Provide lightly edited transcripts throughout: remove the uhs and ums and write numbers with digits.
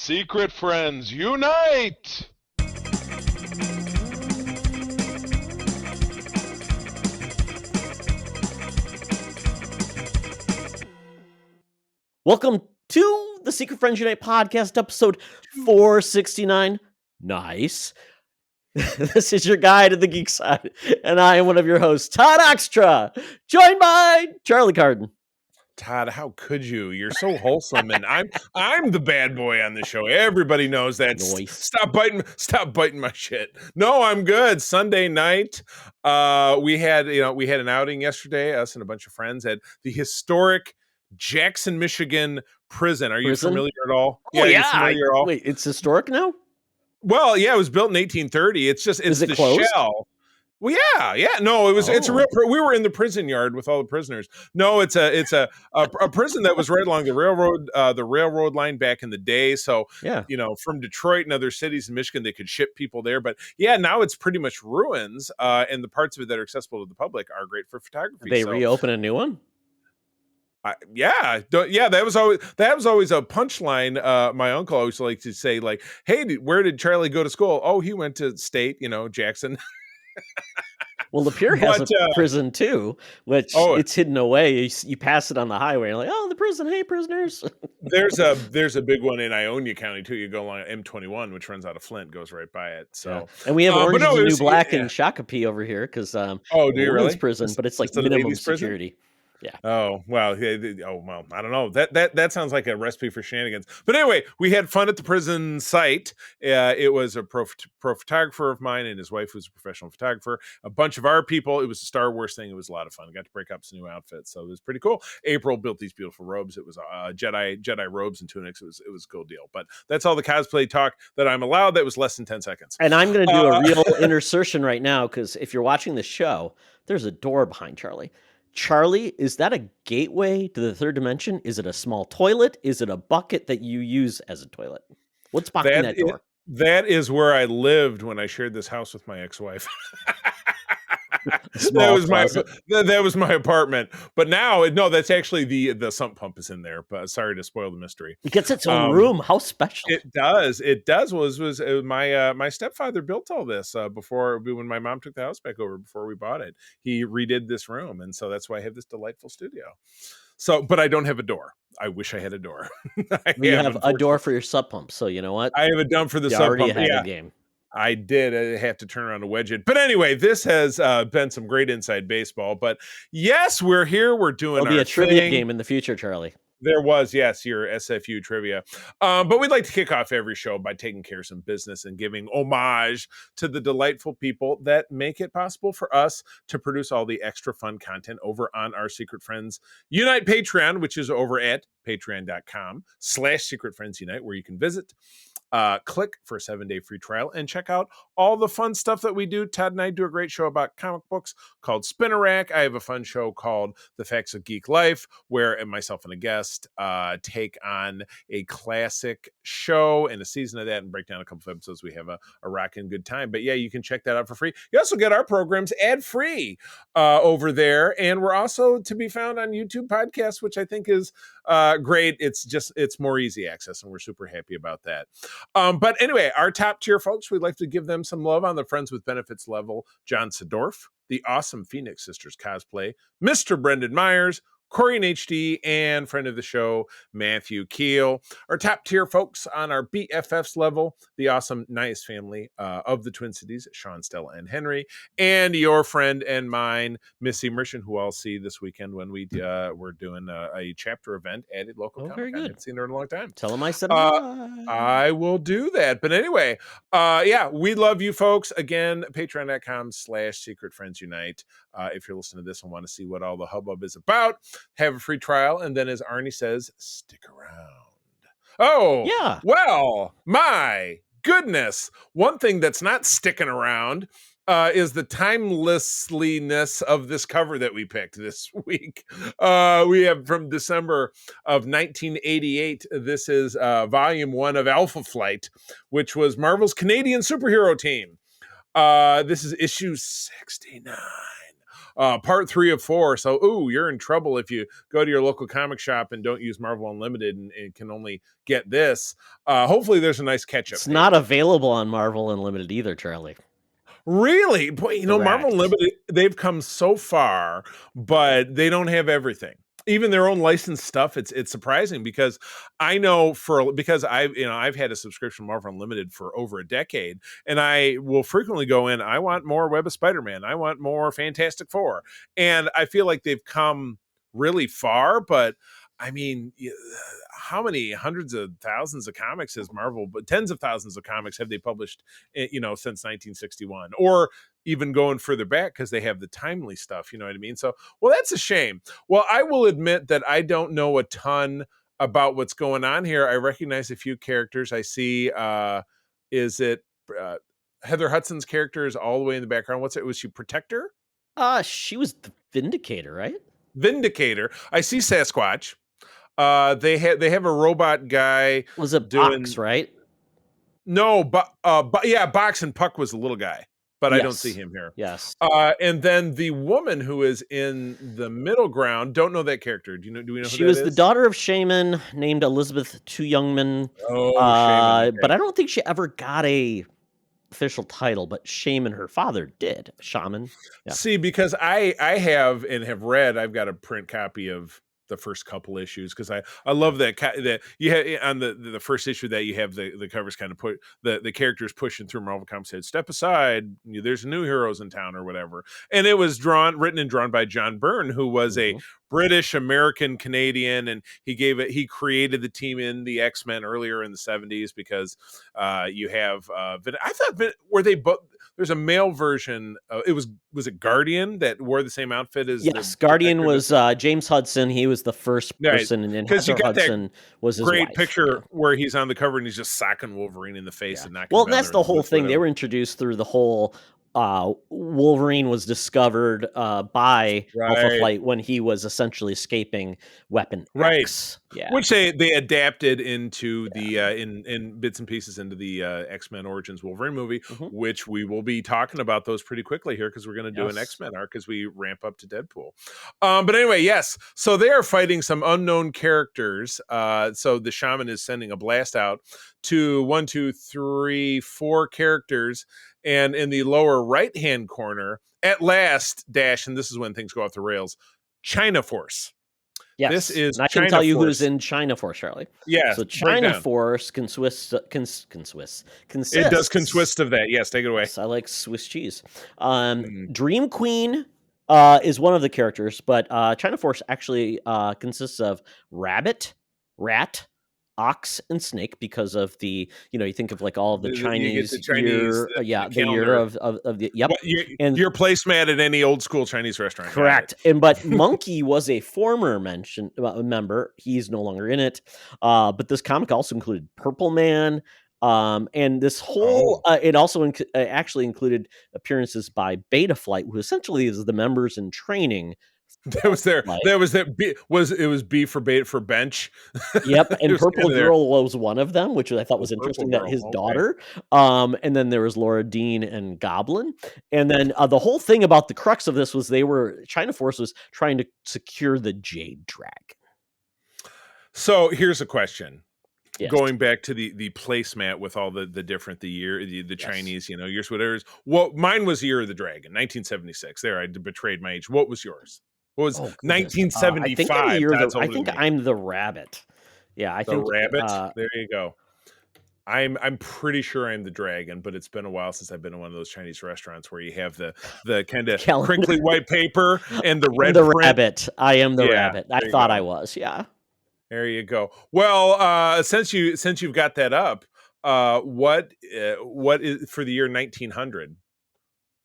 Secret friends, unite! Welcome to the Secret Friends Unite podcast, episode 469. Nice. This is your guide to the geek side, and I am one of your hosts, Todd Oxtra, joined by Charlie Carden. Todd, how could you? You're so wholesome, and I'm the bad boy on the show. Everybody knows that. Nice. Stop biting my shit. No, I'm good. Sunday night, we had an outing yesterday. Us and a bunch of friends at the historic Jackson, Michigan prison. Are you familiar at all? Oh, yeah. Familiar at all? Wait, it's historic now? Well, yeah, it was built in 1830. It's the closed? shell. Well, yeah. No, it's a real. We were in the prison yard with all the prisoners. No, it's a prison that was right along the railroad line back in the day. So yeah, from Detroit and other cities in Michigan, they could ship people there. But yeah, now it's pretty much ruins, and the parts of it that are accessible to the public are great for photography. They reopen a new one. That was always a punchline. My uncle always liked to say, like, "Hey, where did Charlie go to school? Oh, he went to State, Jackson." Well, Lapeer has a prison too, which it's hidden away. You pass it on the highway, and you're like, "Oh, the prison! Hey, prisoners!" There's a big one in Ionia County too. You go along M21, which runs out of Flint, goes right by it. So, yeah. And we have Orange is the New Black in Shakopee over here because do you really? Prison, but it's like minimum security. Yeah. Oh, well. I don't know. That sounds like a recipe for shenanigans. But anyway, we had fun at the prison site. It was a pro photographer of mine and his wife, who's a professional photographer. A bunch of our people. It was a Star Wars thing. It was a lot of fun. I got to break up some new outfits, so it was pretty cool. April built these beautiful robes. It was Jedi robes and tunics. It was a cool deal. But that's all the cosplay talk that I'm allowed. That was less than 10 seconds. And I'm going to do a real insertion right now because if you're watching the show, there's a door behind Charlie. Charlie, is that a gateway to the third dimension? Is it a small toilet? Is it a bucket that you use as a toilet? What's behind that door? That is where I lived when I shared this house with my ex-wife. That was my apartment. But now, no, that's actually the sump pump is in there. But sorry to spoil the mystery. It gets its own room. How special! It does. It does. My stepfather built all this when my mom took the house back over before we bought it. He redid this room, and so that's why I have this delightful studio. So, but I don't have a door. I wish I had a door. You have a door for your sub pump. So you know what? I have a dump for the sub pump. Already ahead of the game. I did. I have to turn around and wedge it. But anyway, this has been some great inside baseball. But yes, we're here. We're doing There'll be a trivia game in the future, Charlie. There was, yes, your SFU trivia. But we'd like to kick off every show by taking care of some business and giving homage to the delightful people that make it possible for us to produce all the extra fun content over on our Secret Friends Unite Patreon, which is over at patreon.com/Secret Friends Unite, where you can visit. Click for a 7-day free trial and check out all the fun stuff that we do. Todd and I do a great show about comic books called Spinner Rack. I have a fun show called The Facts of Geek Life, where myself and a guest take on a classic show and a season of that and break down a couple of episodes. We have a rockin' good time. But yeah, you can check that out for free. You also get our programs ad-free over there. And we're also to be found on YouTube podcasts, which I think is great. It's more easy access, and we're super happy about that. But anyway, our top tier folks, we'd like to give them some love on the Friends with Benefits level. John Sedorf, the awesome Phoenix Sisters cosplay, Mr. Brendan Myers, Corey and HD, and friend of the show, Matthew Keel. Our top tier folks on our BFFs level, the awesome Nice family of the Twin Cities, Sean, Stella, and Henry, and your friend and mine, Missy Merchant, who I'll see this weekend when we're doing a chapter event at a local comic. I haven't seen her in a long time. Tell them I said hi. I will do that. But anyway, we love you folks. Again, patreon.com/Secret Friends Unite. If you're listening to this and want to see what all the hubbub is about, have a free trial, and then as Arnie says, stick around. Oh, yeah. Well, my goodness. One thing that's not sticking around is the timelessness of this cover that we picked this week. We have from December of 1988. This is volume 1 of Alpha Flight, which was Marvel's Canadian superhero team. This is issue 69. part 3 of 4. So, ooh, you're in trouble if you go to your local comic shop and don't use Marvel Unlimited and can only get this. Hopefully, there's a nice catch-up. It's not available on Marvel Unlimited either, Charlie. Really? Boy, Marvel Correct. Unlimited, they've come so far, but they don't have everything. Even their own licensed stuff, it's surprising because I know because I've had a subscription to Marvel Unlimited for over a decade, and I will frequently go in. I want more Web of Spider-Man. I want more Fantastic Four, and I feel like they've come really far. But I mean, how many hundreds of thousands of comics has Marvel? But tens of thousands of comics have they published? Since 1961, or even going further back because they have the timely stuff. You know what I mean? So, well, that's a shame. Well, I will admit that I don't know a ton about what's going on here. I recognize a few characters. I see. Is it Heather Hudson's character is all the way in the background? What's it? Was she Protector? She was the Vindicator, right? Vindicator. I see Sasquatch. They have a robot guy. Was it doing Box, right? No, but yeah, Box and Puck was the little guy, but I don't see him here. Yes. And then the woman who is in the middle ground, don't know that character. Do we know who She that was is? the daughter of Shaman named Elizabeth Two Youngman. Oh, Shaman. Okay. But I don't think she ever got a official title, but Shaman, her father, did. Shaman. Yeah. See, because I have read, I've got a print copy of the first couple issues because I love that you have on the first issue that you have the covers kind of put the characters pushing through. Marvel Comics said, "Step aside, there's new heroes in town," or whatever. And it was written and drawn by John Byrne, who was a British American Canadian, and he created the team in the X-Men earlier in the 70s because you have I thought were they both. There's a male version. Was it Guardian that wore the same outfit as? Yes, Guardian was James Hudson. He was the first person, and then Heather Hudson was his great wife. Picture where he's on the cover and he's just socking Wolverine in the face and knocking. Well, that's the whole thing. They were introduced through the whole. Wolverine was discovered by Alpha Flight when he was essentially escaping Weapon X. Yeah. Which they adapted into the in bits and pieces into the X-Men Origins Wolverine movie, which we will be talking about those pretty quickly here because we're going to do an X-Men arc as we ramp up to Deadpool. But anyway, yes. So they are fighting some unknown characters. So the shaman is sending a blast out to 4 characters. And in the lower right-hand corner, at last, and this is when things go off the rails, China Force. Yes, this is. And I can tell you who's in China Force, Charlie. Yeah. So China Force consists. It does consist of that. Yes, take it away. Yes, I like Swiss cheese. Dream Queen is one of the characters, but China Force actually consists of rabbit, rat, ox, and snake because of the you think of like all of the Chinese year, the year of the and your placemat at any old school Chinese restaurant. Correct. But Monkey was a former member. He's no longer in it. But this comic also included Purple Man. And this whole it also actually included appearances by Beta Flight, who essentially is the members in training. That was B for bait for bench. Yep, and Purple Girl was one of them, which I thought was interesting. That his daughter. And then there was Laura Dean and Goblin. And then the whole thing about the crux of this was China Force was trying to secure the Jade Dragon. So here's a question. Yes. Going back to the placemat with all the different the Chinese, years, whatever. Well, mine was Year of the Dragon, 1976. There, I betrayed my age. What was yours? What was 1975? I think I'm the rabbit. Yeah, I think the rabbit. There you go. I'm pretty sure I'm the dragon, but it's been a while since I've been in one of those Chinese restaurants where you have the kind of crinkly white paper and the red print. Rabbit. I am the rabbit. I thought I was. Yeah. There you go. Well, since you've got that up, what is for the year 1900?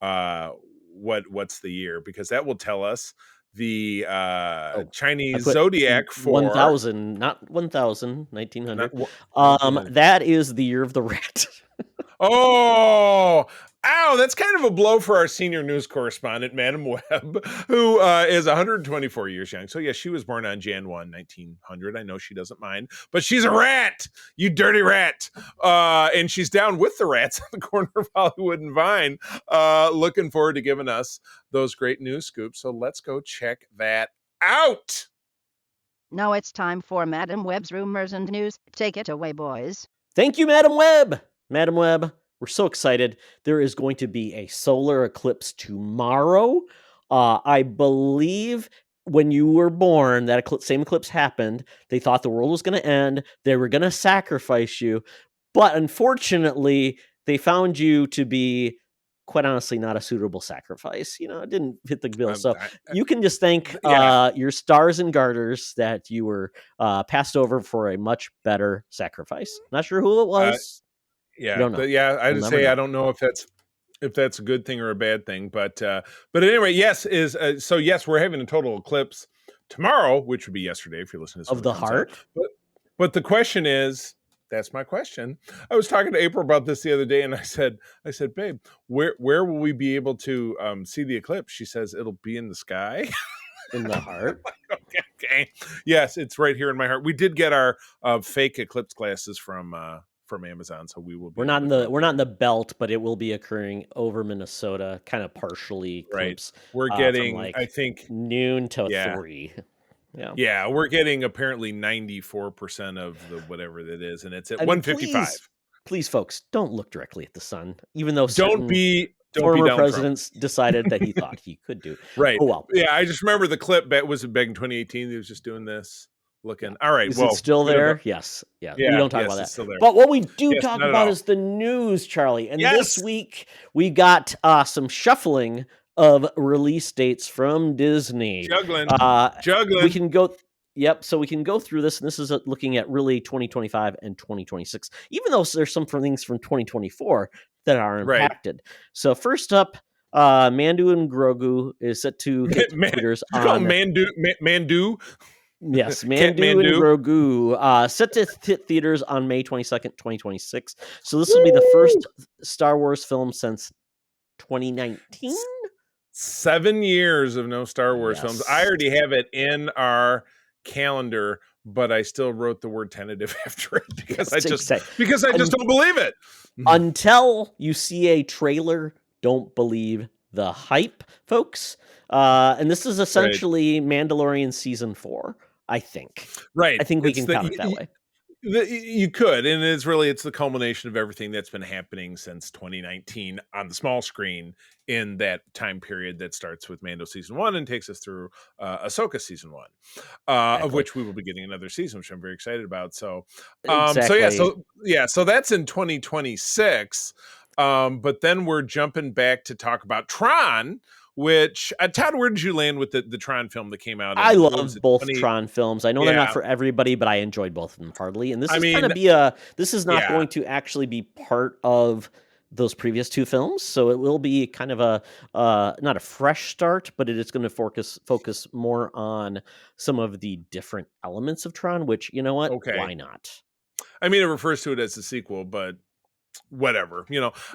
What's the year? Because that will tell us the Chinese zodiac for 1000, not 1000, 1900. That is the year of the rat. Oh, Ow, that's kind of a blow for our senior news correspondent, Madam Webb, who is 124 years young. So, yes, she was born on Jan 1, 1900. I know she doesn't mind, but she's a rat, you dirty rat. And she's down with the rats on the corner of Hollywood and Vine, looking forward to giving us those great news scoops. So let's go check that out. Now it's time for Madam Webb's Rumors and News. Take it away, boys. Thank you, Madam Webb. Madam Webb, we're so excited. There is going to be a solar eclipse tomorrow. I believe when you were born, that same eclipse happened. They thought the world was going to end. They were going to sacrifice you. But unfortunately, they found you to be, quite honestly, not a suitable sacrifice. It didn't fit the bill. So you can just thank your stars and garters that you were passed over for a much better sacrifice. Not sure who it was. I We'll just say know. I don't know if that's a good thing or a bad thing, but anyway, yes, so yes, we're having a total eclipse tomorrow, which would be yesterday if you're listening to this Of the heart. But the question is, that's my question. I was talking to April about this the other day, and I said, babe, where will we be able to see the eclipse? She says it'll be in the sky. In the heart. Okay. Yes, it's right here in my heart. We did get our fake eclipse glasses from Amazon, so we will be we're not in the belt, but it will be occurring over Minnesota, kind of partially eclipse. Right. We're getting from I think noon to 3. Yeah, we're getting apparently 94% of the whatever that is, and it's at 155. Please, folks, don't look directly at the sun, even though don't be former presidents decided that he thought he could do. Right. Oh well. Yeah, I just remember the clip back in 2018. He was just doing this, looking. All right. Is it still there? Yes. Yeah. We don't talk about that. Still there. But what we do talk about is the news, Charlie. And this week we got some shuffling of release dates from Disney. Juggling. We can go. Yep. So we can go through this, and this is looking at really 2025 and 2026, even though there's some things from 2024 that are impacted. Right. So first up, Mandu and Grogu is set to hit theaters on Mandu. Yes, Mandu and Grogu set to hit theaters on May 22nd, 2026. So this will be the first Star Wars film since 2019. 7 years of no Star Wars films. I already have it in our calendar, but I still wrote the word tentative after it because I just don't believe it. Until you see a trailer, don't believe the hype, folks. And this is essentially Mandalorian season 4, I think. Right. I think we can count it that way. You could, and it's the culmination of everything that's been happening since 2019 on the small screen in that time period that starts with Mando season 1 and takes us through Ahsoka season 1, of which we will be getting another season, which I'm very excited about. So, so that's in 2026. But then we're jumping back to talk about Tron. Which Todd, where did you land with the Tron film that came out? I love both Tron films. I know they're not for everybody, but I enjoyed both of them heartily. And this is going to be this is not going to actually be part of those previous 2 films, so it will be kind of a not a fresh start, but it is going to focus more on some of the different elements of Tron. Which, you know what? Okay. Why not? I mean, it refers to it as a sequel, but whatever.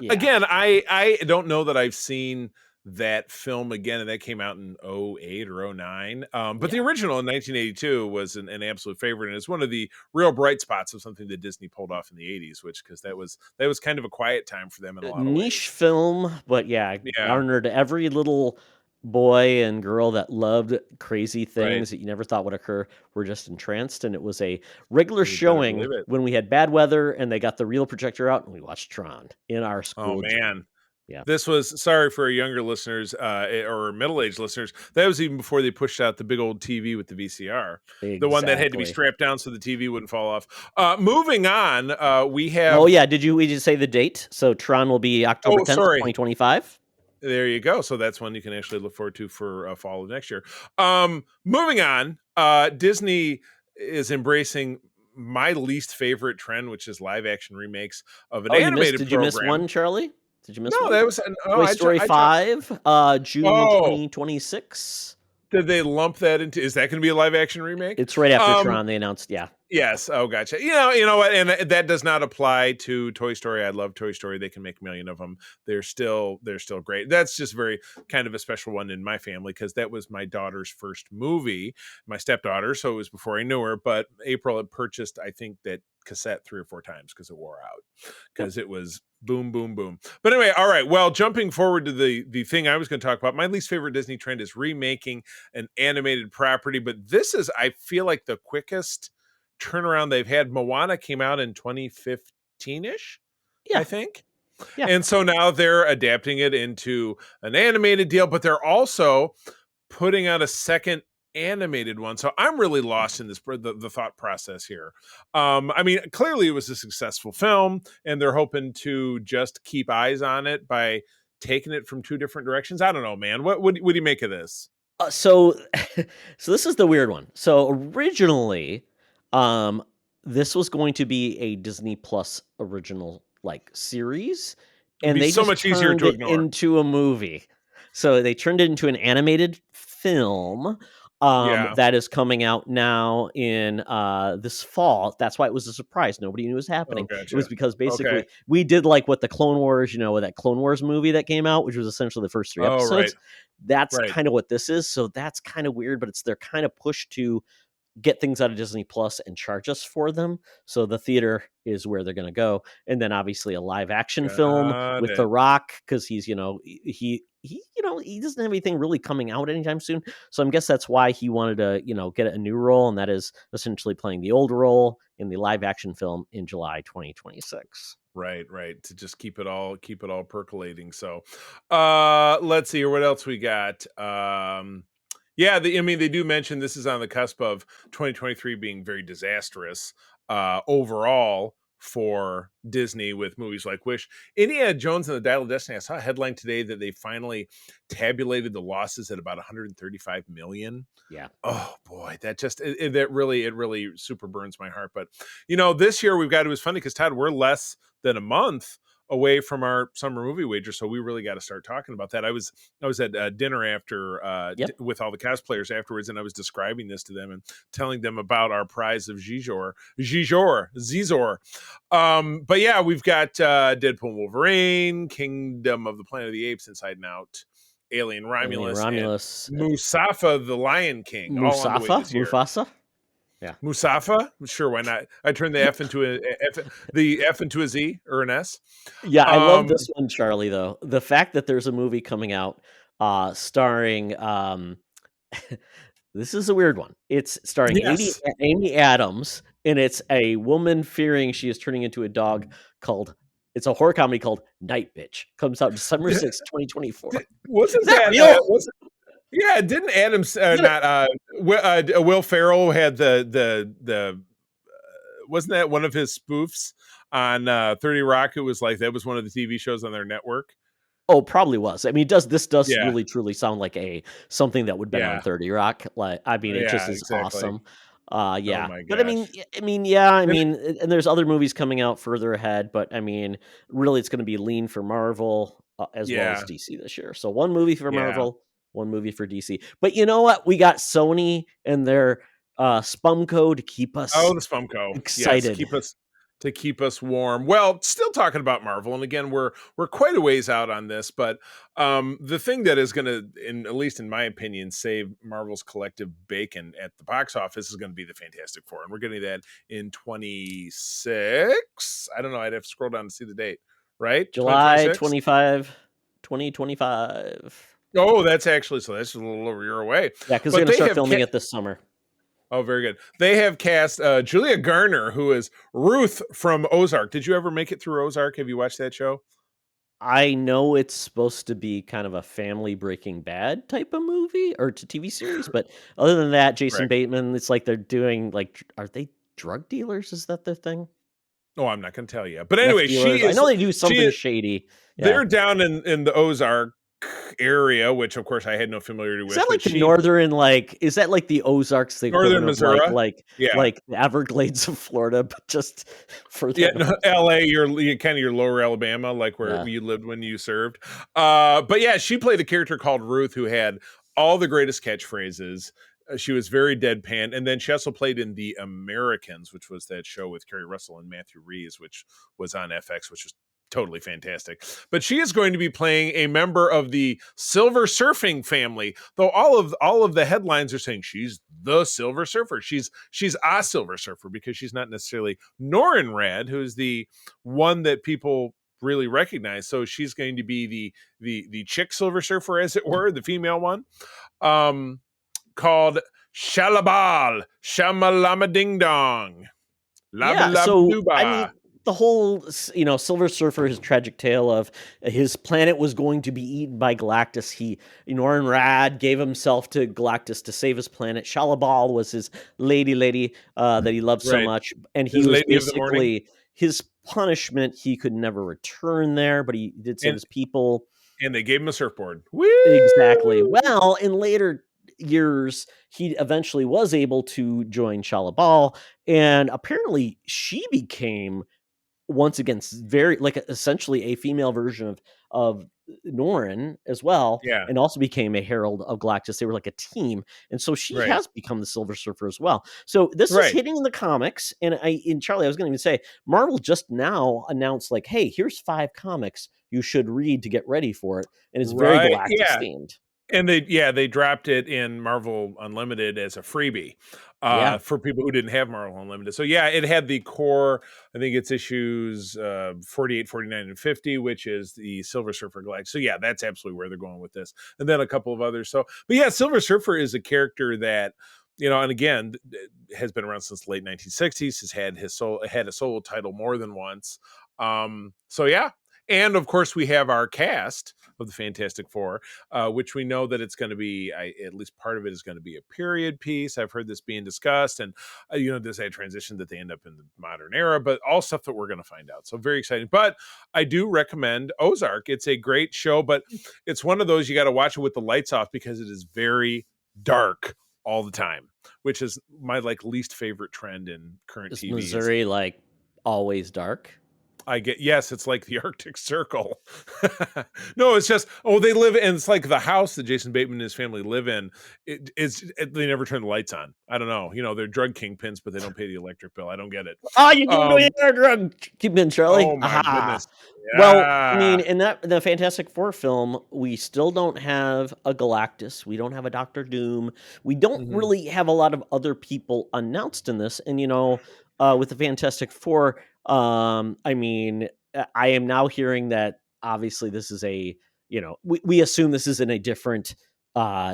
Again, I don't know that I've seen that film again, and that came out in 2008 or 2009. But the original in 1982 was an absolute favorite, and it's one of the real bright spots of something that Disney pulled off in the 80s, because that was kind of a quiet time for them in a lot of ways. Niche film, but garnered every little boy and girl that loved crazy things that you never thought would occur were just entranced. And it was a regular showing when we had bad weather and they got the real projector out and we watched Tron in our school. Oh man. Yeah. This was, sorry for our younger listeners or middle-aged listeners, that was even before they pushed out the big old TV with the VCR. Exactly. The one that had to be strapped down so the TV wouldn't fall off. Moving on, we have... Oh, yeah. Did we just say the date? So Tron will be October 10th, 2025? There you go. So that's one you can actually look forward to for fall of next year. Moving on, Disney is embracing my least favorite trend, which is live-action remakes of an animated program. Did you miss one, Charlie? Did you miss one? No, that was Toy Story 5, June 2026. Did they lump that into? Is that going to be a live action remake? It's right after Tron. They announced, Yes. Oh, gotcha. You know what? And that does not apply to Toy Story. I love Toy Story. They can make a million of them. They're still great. That's just very kind of a special one in my family because that was my daughter's first movie, my stepdaughter. So it was before I knew her. But April had purchased, I think, that cassette 3 or 4 times because it wore out because it was boom, boom, boom. But anyway, all right. Well, jumping forward to the thing I was going to talk about, my least favorite Disney trend is remaking an animated property. But this is, I feel like, the quickest turnaround they've had. Moana came out in 2015-ish, Yeah. I think. Yeah. And so now they're adapting it into an animated deal, but they're also putting out a second animated one. So I'm really lost in this the thought process here. I mean, clearly it was a successful film, and they're hoping to just keep eyes on it by taking it from 2 different directions. I don't know, man. What do you make of this? So so this is the weird one. So originally, this was going to be a Disney Plus original like series, It'd and be they so just much easier turned to it ignore. into a movie. So they turned it into an animated film Yeah. that is coming out now in this fall. That's why it was a surprise. Nobody knew it was Oh, happening. It gotcha. was because Okay. basically we did like what the Clone Wars, with that Clone Wars movie that came out, which was essentially the first 3 Oh, right. episodes. That's Right. kind of what this is. So that's kind of weird, but they're kind of pushed to get things out of Disney Plus and charge us for them. So the theater is where they're going to go. And then obviously a live action film Got with The it. Rock, because he's, he doesn't have anything really coming out anytime soon. So I guess that's why he wanted to, get a new role. And that is essentially playing the old role in the live action film in July 2026. Right, to just keep it all percolating. So let's see here, what else we got. Yeah, I mean, they do mention this is on the cusp of 2023 being very disastrous overall for Disney with movies like Wish. Indiana Jones and the Dial of Destiny, I saw a headline today that they finally tabulated the losses at about 135 million. Yeah. Oh boy, that just it really super burns my heart. But this year it was funny because Todd, we're less than a month away from our summer movie wager, so we really got to start talking about that. I was at dinner after Yep. with all the cosplayers afterwards, and I was describing this to them and telling them about our prize of Zizor. But yeah, we've got Deadpool and Wolverine, Kingdom of the Planet of the Apes, Inside and Out, Alien Romulus, Romulus, and Musafa the Lion King, all on the way this year. Mufasa. Yeah. Musafa? Sure, why not? I turned the F into a Z or an S. Yeah, I love this one, Charlie, though. The fact that there's a movie coming out starring this is a weird one. It's starring Yes. Amy Adams, and it's a woman fearing she is turning into a dog it's a horror comedy called Night Bitch. Comes out December 6th, 2024. Wasn't Is that that real? yeah, didn't Adams Will Ferrell had the wasn't that one of his spoofs on 30 Rock? It was like that was one of the TV shows on their network. Oh, probably was. I mean, this does Yeah. really truly sound like something that would be on 30 Rock. Like, I mean, it just Yeah, is exactly. awesome. Oh Yeah. my But I gosh. mean, and there's other movies coming out further ahead, but I mean, really it's going to be lean for Marvel as well as Yeah. DC this year. So one movie for Yeah. Marvel, one movie for DC. But you know what? We got Sony and their Spumco to keep us Oh, the Spumco. excited. Yes, to keep us warm. Well, still talking about Marvel, and again, we're quite a ways out on this, but the thing that is going to, at least in my opinion, save Marvel's collective bacon at the box office is going to be the Fantastic Four, and we're getting that in 26. I don't know. I'd have to scroll down to see the date. Right, July 2026? 2025. Oh, that's just a little over a year away. Yeah, because But they're going to they start have filming it this summer. Oh, very good. They have cast Julia Garner, who is Ruth from Ozark. Did you ever make it through Ozark? Have you watched that show? I know it's supposed to be kind of a family Breaking Bad type of movie or TV series, but other than that, Jason Correct. Bateman, it's like they're doing are they drug dealers? Is that their thing? Oh, I'm not going to tell you. But anyway, I know they do something shady. Yeah. They're down in the Ozark area, which of course I had no familiarity with. Is that like the northern, is that like the Ozarks, the northern equivalent Missouri? of like the Everglades of Florida, but just further. Yeah, no, LA, you're kind of your lower Alabama, like where you lived when you served. But yeah, she played a character called Ruth who had all the greatest catchphrases. She was very deadpan, and then she also played in The Americans, which was that show with Kerry Russell and Matthew Reeves, which was on FX, which was totally fantastic. But she is going to be playing a member of the Silver Surfing family, though all of the headlines are saying she's the Silver Surfer. She's a Silver Surfer because she's not necessarily Norrin Rad, who's the one that people really recognize. So she's going to be the chick Silver Surfer, as it were, the female one. Called Shalabal, Shamalama Ding Dong. Yeah, so I mean, the whole Silver Surfer, his tragic tale of his planet was going to be eaten by Galactus. Norrin Rad gave himself to Galactus to save his planet. Shalabal was his lady that he loved so much, and he was basically his punishment. He could never return there, but he did save his people. And they gave him a surfboard. Woo! Exactly. Well, in later years, he eventually was able to join Shalabal, and apparently she became once again very essentially a female version of Norrin as well, and also became a herald of Galactus. They were like a team, and so she has become the Silver Surfer as well. So this is hitting in the comics, and Charlie, I was going to even say, Marvel just now announced like, hey, here's 5 comics you should read to get ready for it, and it's very Galactus themed. And they dropped it in Marvel Unlimited as a freebie for people who didn't have Marvel Unlimited. So it had the core, I think it's issues 48, 49, and 50, which is the Silver Surfer Galactus. So that's absolutely where they're going with this. And then a couple of others. So, but Silver Surfer is a character that, and again, has been around since the late 1960s, has had a solo title more than once. And of course, we have our cast of the Fantastic Four, which we know that it's going to be, at least part of it is going to be a period piece. I've heard this being discussed, and there's a transition that they end up in the modern era, but all stuff that we're going to find out. So very exciting. But I do recommend Ozark. It's a great show, but it's one of those you got to watch it with the lights off because it is very dark all the time, which is my least favorite trend in current TV. Is Missouri always dark? Yes, it's like the Arctic Circle. No, it's just, they live in, it's like the house that Jason Bateman and his family live in. They never turn the lights on. I don't know. They're drug kingpins, but they don't pay the electric bill. I don't get it. Oh, you doing a drug kingpin, Charlie? Oh my goodness. Yeah. Well, I mean, in the Fantastic Four film, we still don't have a Galactus. We don't have a Doctor Doom. We don't really have a lot of other people announced in this. And, with the Fantastic Four, I mean, I am now hearing that obviously this is we assume this is in a different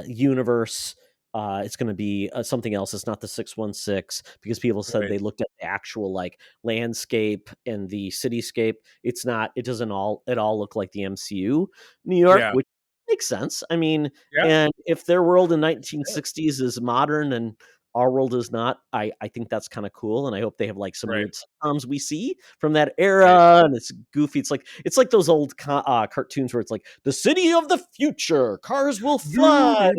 universe. It's going to be something else. It's not the 616 because people said they looked at the actual landscape and the cityscape. It's not. It doesn't at all look like the MCU New York, which makes sense. I mean, and if their world in 1960s is modern and our world is not, I think that's kind of cool, and I hope they have some weird sitcoms we see from that era, and it's goofy. It's like those old cartoons where it's like the city of the future, cars will fly,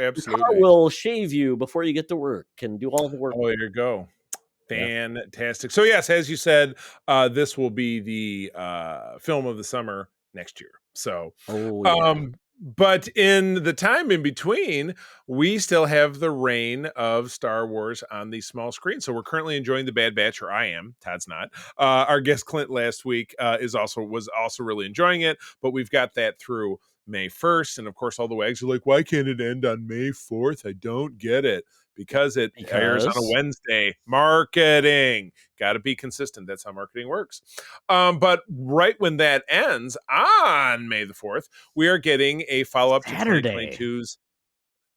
absolutely, car will shave you before you get to work and do all the work. Oh, there you go. Fantastic. So yes, as you said, this will be the film of the summer next year. So, but in the time in between, we still have the reign of Star Wars on the small screen. So we're currently enjoying The Bad Batch, or I am. Todd's not. Our guest Clint last week was also really enjoying it, but we've got that through May 1st. And of course, all the wags are like, why can't it end on May 4th? I don't get it. Because it airs on a Wednesday. Marketing. Got to be consistent. That's how marketing works. But right when that ends on May the 4th, we are getting a follow-up to 2022's.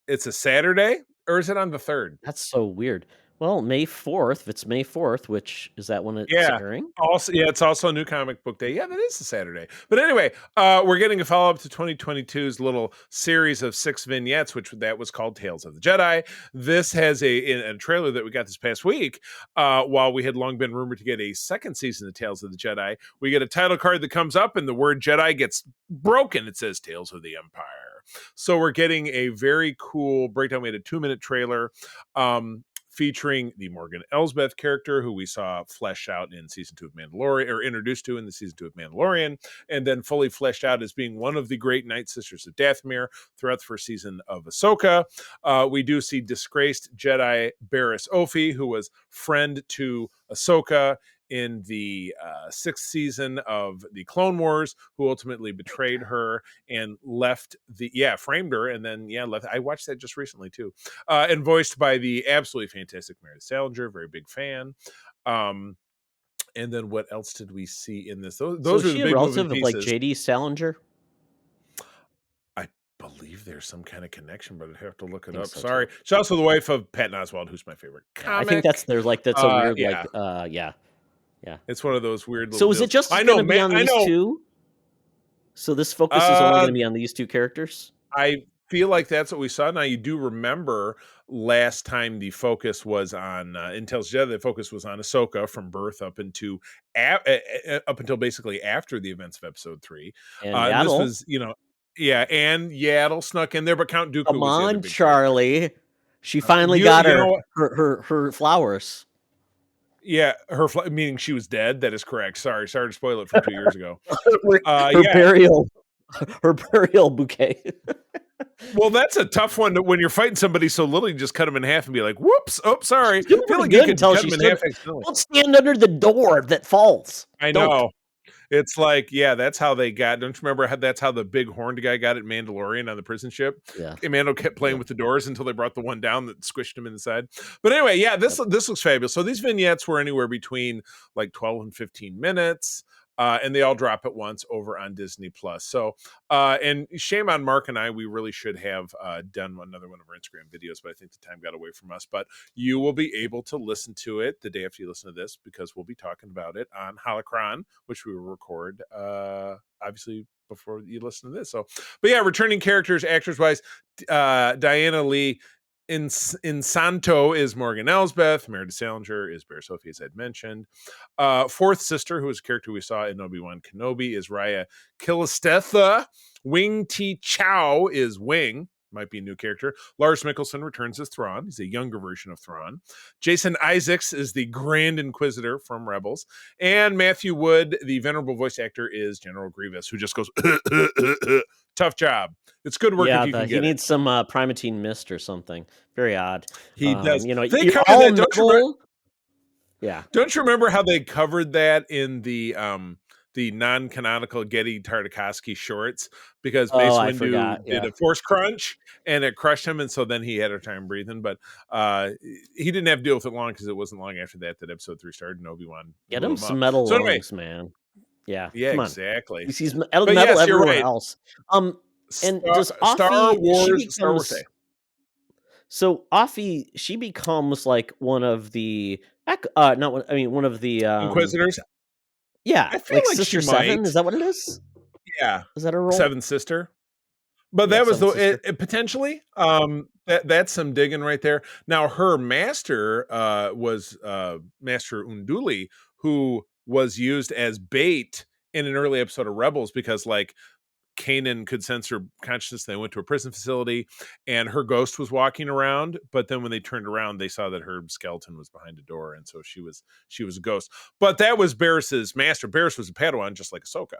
It's a Saturday? Or is it on the 3rd? That's so weird. Well, May 4th, if it's May 4th, which is that when it's airing? Also, it's also a New Comic Book Day. Yeah, that is a Saturday. But anyway, we're getting a follow-up to 2022's little series of 6 vignettes, that was called Tales of the Jedi. This has a trailer that we got this past week. While we had long been rumored to get a second season of Tales of the Jedi, we get a title card that comes up and the word Jedi gets broken. It says Tales of the Empire. So we're getting a very cool breakdown. We had a 2-minute trailer. featuring the Morgan Elsbeth character, who we saw fleshed out in season 2 of Mandalorian, or introduced to in the season 2 of Mandalorian, and then fully fleshed out as being one of the great Night Sisters of Dathomir throughout the first season of Ahsoka. We do see disgraced Jedi Barriss Offee, who was friend to Ahsoka in the 6th season of the Clone Wars, who ultimately betrayed her and framed her, and then left. I watched that just recently too, and voiced by the absolutely fantastic Meredith Salinger, very big fan. And then what else did we see in this? Those So are is the she big a moving relative of like pieces. J.D. Salinger? I believe there's some kind of connection, but I'd have to look it Think up. so, Sorry. too. She's also the wife of Patton Oswalt, who's my favorite Yeah, I think comic. that's a weird Yeah. Yeah. It's one of those weird little So is it deals. just I going know, to be man. on I these know. two? So this focus is only going to be on these two characters? I feel like that's what we saw. Now, you do remember last time the focus was on Intel's Jedi. The focus was on Ahsoka from birth up until basically after the events of Episode 3, And and this Yaddle. was, and Yaddle snuck in there, but Count Dooku Come was the other on, big Charlie. She finally got her flowers. Yeah, meaning she was dead. That is correct. Sorry to spoil it from 2 years ago. Her burial bouquet. Well, that's a tough one when you're fighting somebody so little. You just cut them in half and be like, "Whoops! Oh, sorry." She's doing I feel like pretty you good could until cut she them in stood. half accidentally. Don't stand under the door that falls. I Don't. know. It's like, that's how they got. Don't you remember that's how the big horned guy got at Mandalorian on the prison ship? Yeah. Mando kept playing with the doors until they brought the one down that squished him inside. But anyway, this looks fabulous. So these vignettes were anywhere between like 12 and 15 minutes. And they all drop at once over on Disney Plus. So, and shame on Mark and I, we really should have done another one of our Instagram videos, but I think the time got away from us. But you will be able to listen to it the day after you listen to this, because we'll be talking about it on Holocron, which we will record, obviously, before you listen to this. So, but returning characters, actors wise, Diana Lee Insanto is Morgan Elsbeth. Meredith Salinger is Barriss Offee, as I'd mentioned. Fourth sister, who is a character we saw in Obi-Wan Kenobi, is Raya Killistetha. Wing Ti Chow is Wing. Might be a new character. Lars Mikkelsen returns as Thrawn. He's a younger version of Thrawn. Jason Isaacs is the Grand Inquisitor from Rebels. And Matthew Wood, the venerable voice actor, is General Grievous, who just goes, tough job. It's good work if you can get it. He needs some Primatine Mist or something. Very odd. He does. They covered all that. Don't you remember how they covered that in the non-canonical Getty Tartakovsky shorts, because Mace Windu did a force crunch and it crushed him, and so then he had a time breathing. But he didn't have to deal with it long, because it wasn't long after that Episode 3 started and Obi-Wan get him some metal lungs, man. Yeah, come exactly. He sees metal everywhere else. And does Star Wars Day. So Offee, she becomes like one of the one of the Inquisitors. Yeah, I feel like Sister she 7. might. Is that what it is? Yeah, is that her role? Seventh Sister. But that was it potentially. That's some digging right there. Now her master was Master Unduli, who was used as bait in an early episode of Rebels, because like Kanan could sense her consciousness. They went to a prison facility and her ghost was walking around, but then when they turned around, they saw that her skeleton was behind a door, and so she was a ghost. But that was Barriss's master. Barriss was a Padawan, just like Ahsoka.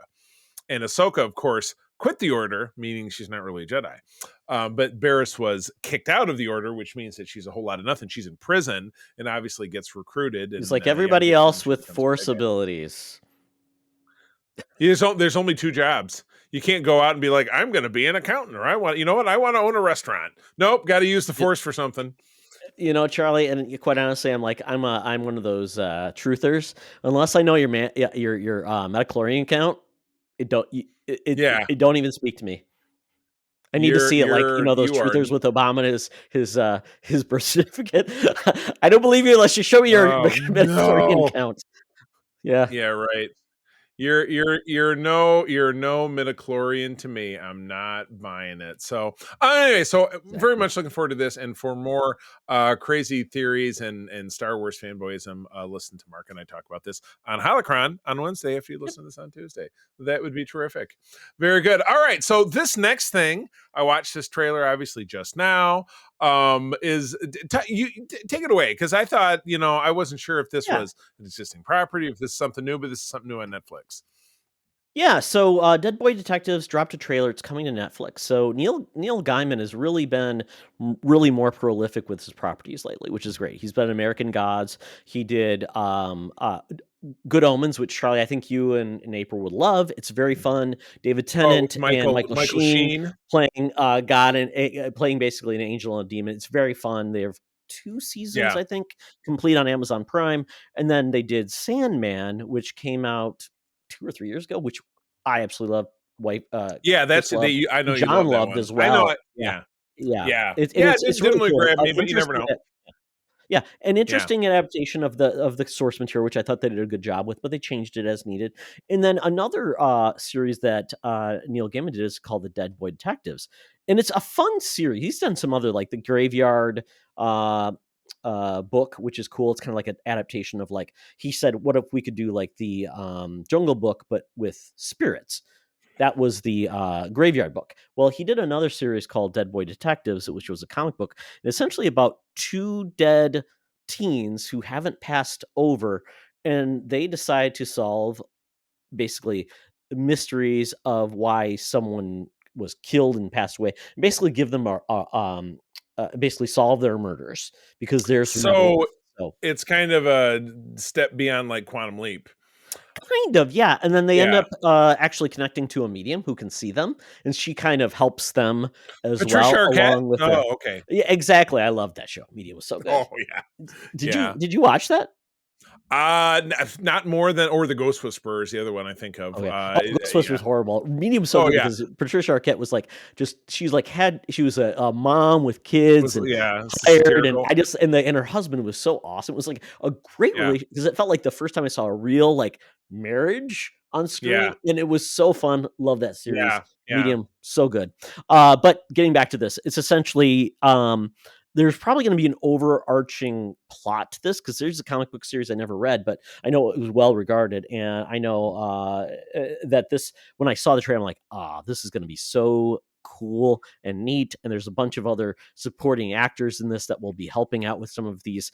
And Ahsoka, of course, quit the order, meaning she's not really a Jedi. But Barriss was kicked out of the order, which means that she's a whole lot of nothing. She's in prison and obviously gets recruited. It's like everybody else with force abilities. There's only two jobs. You can't go out and be like, I'm going to be an accountant, or I want to own a restaurant. Nope, got to use the force for something. Charlie, and quite honestly, I'm one of those truthers. Unless I know your metachlorian count, it don't even speak to me. I need to see it, like those truthers with Obama his birth certificate. I don't believe you unless you show me your metachlorian count. Yeah, right. You're no midichlorian to me. I'm not buying it. So anyway, very much looking forward to this. And for more crazy theories and Star Wars fanboyism, listen to Mark and I talk about this on Holocron on Wednesday after you listen to this on Tuesday. That would be terrific. Very good. All right. So this next thing, I watched this trailer obviously just now. Take it away, because I thought, I wasn't sure if this Yeah. was an existing property, if this is something new, but this is something new on Netflix. Yeah, so Dead Boy Detectives dropped a trailer. It's coming to Netflix. So Neil Gaiman has really been really more prolific with his properties lately, which is great. He's been American Gods. He did Good Omens, which Charlie, I think you and April would love. It's very fun. David Tennant and Michael Sheen playing God and playing basically an angel and a demon. It's very fun. They have 2 seasons, I think, complete on Amazon Prime, and then they did Sandman, which came out 2 or 3 years ago, which I absolutely love. That's loved. I know John you love that loved one as well. I know it. Yeah. It It's didn't really really cool. grab me, but you never know. Yeah, an interesting adaptation of the source material, which I thought they did a good job with, but they changed it as needed. And then another series that Neil Gaiman did is called The Dead Boy Detectives, and it's a fun series. He's done some other, like the Graveyard book, which is cool. It's kind of like an adaptation of, like, he said, what if we could do like the Jungle Book but with spirits? That was the Graveyard book. Well, he did another series called Dead Boy Detectives, which was a comic book, and essentially about 2 dead teens who haven't passed over, and they decide to solve basically mysteries of why someone was killed and passed away. Basically, give them basically solve their murders, because there's so it's kind of a step beyond like Quantum Leap. Kind of, yeah. And then they end up actually connecting to a medium who can see them, and she kind of helps them as Patricia well. Arquette? Along with okay. Yeah, exactly. I love that show. Medium was so good. Oh yeah. Did you watch that? Not more than, or the Ghost Whisperers, the other one I think of. Ghost Whisperers was horrible. Medium was so good because Patricia Arquette was like, she was a mom with kids and tired, and her husband was so awesome. It was like a great relationship, because it felt like the first time I saw a real like marriage on screen, and it was so fun. Love that series. Medium, so good. But getting back to this, it's essentially there's probably going to be an overarching plot to this, because there's a comic book series I never read, but I know it was well regarded, and I know that this, when I saw the trailer, I'm like, this is going to be so cool and neat. And there's a bunch of other supporting actors in this that will be helping out with some of these.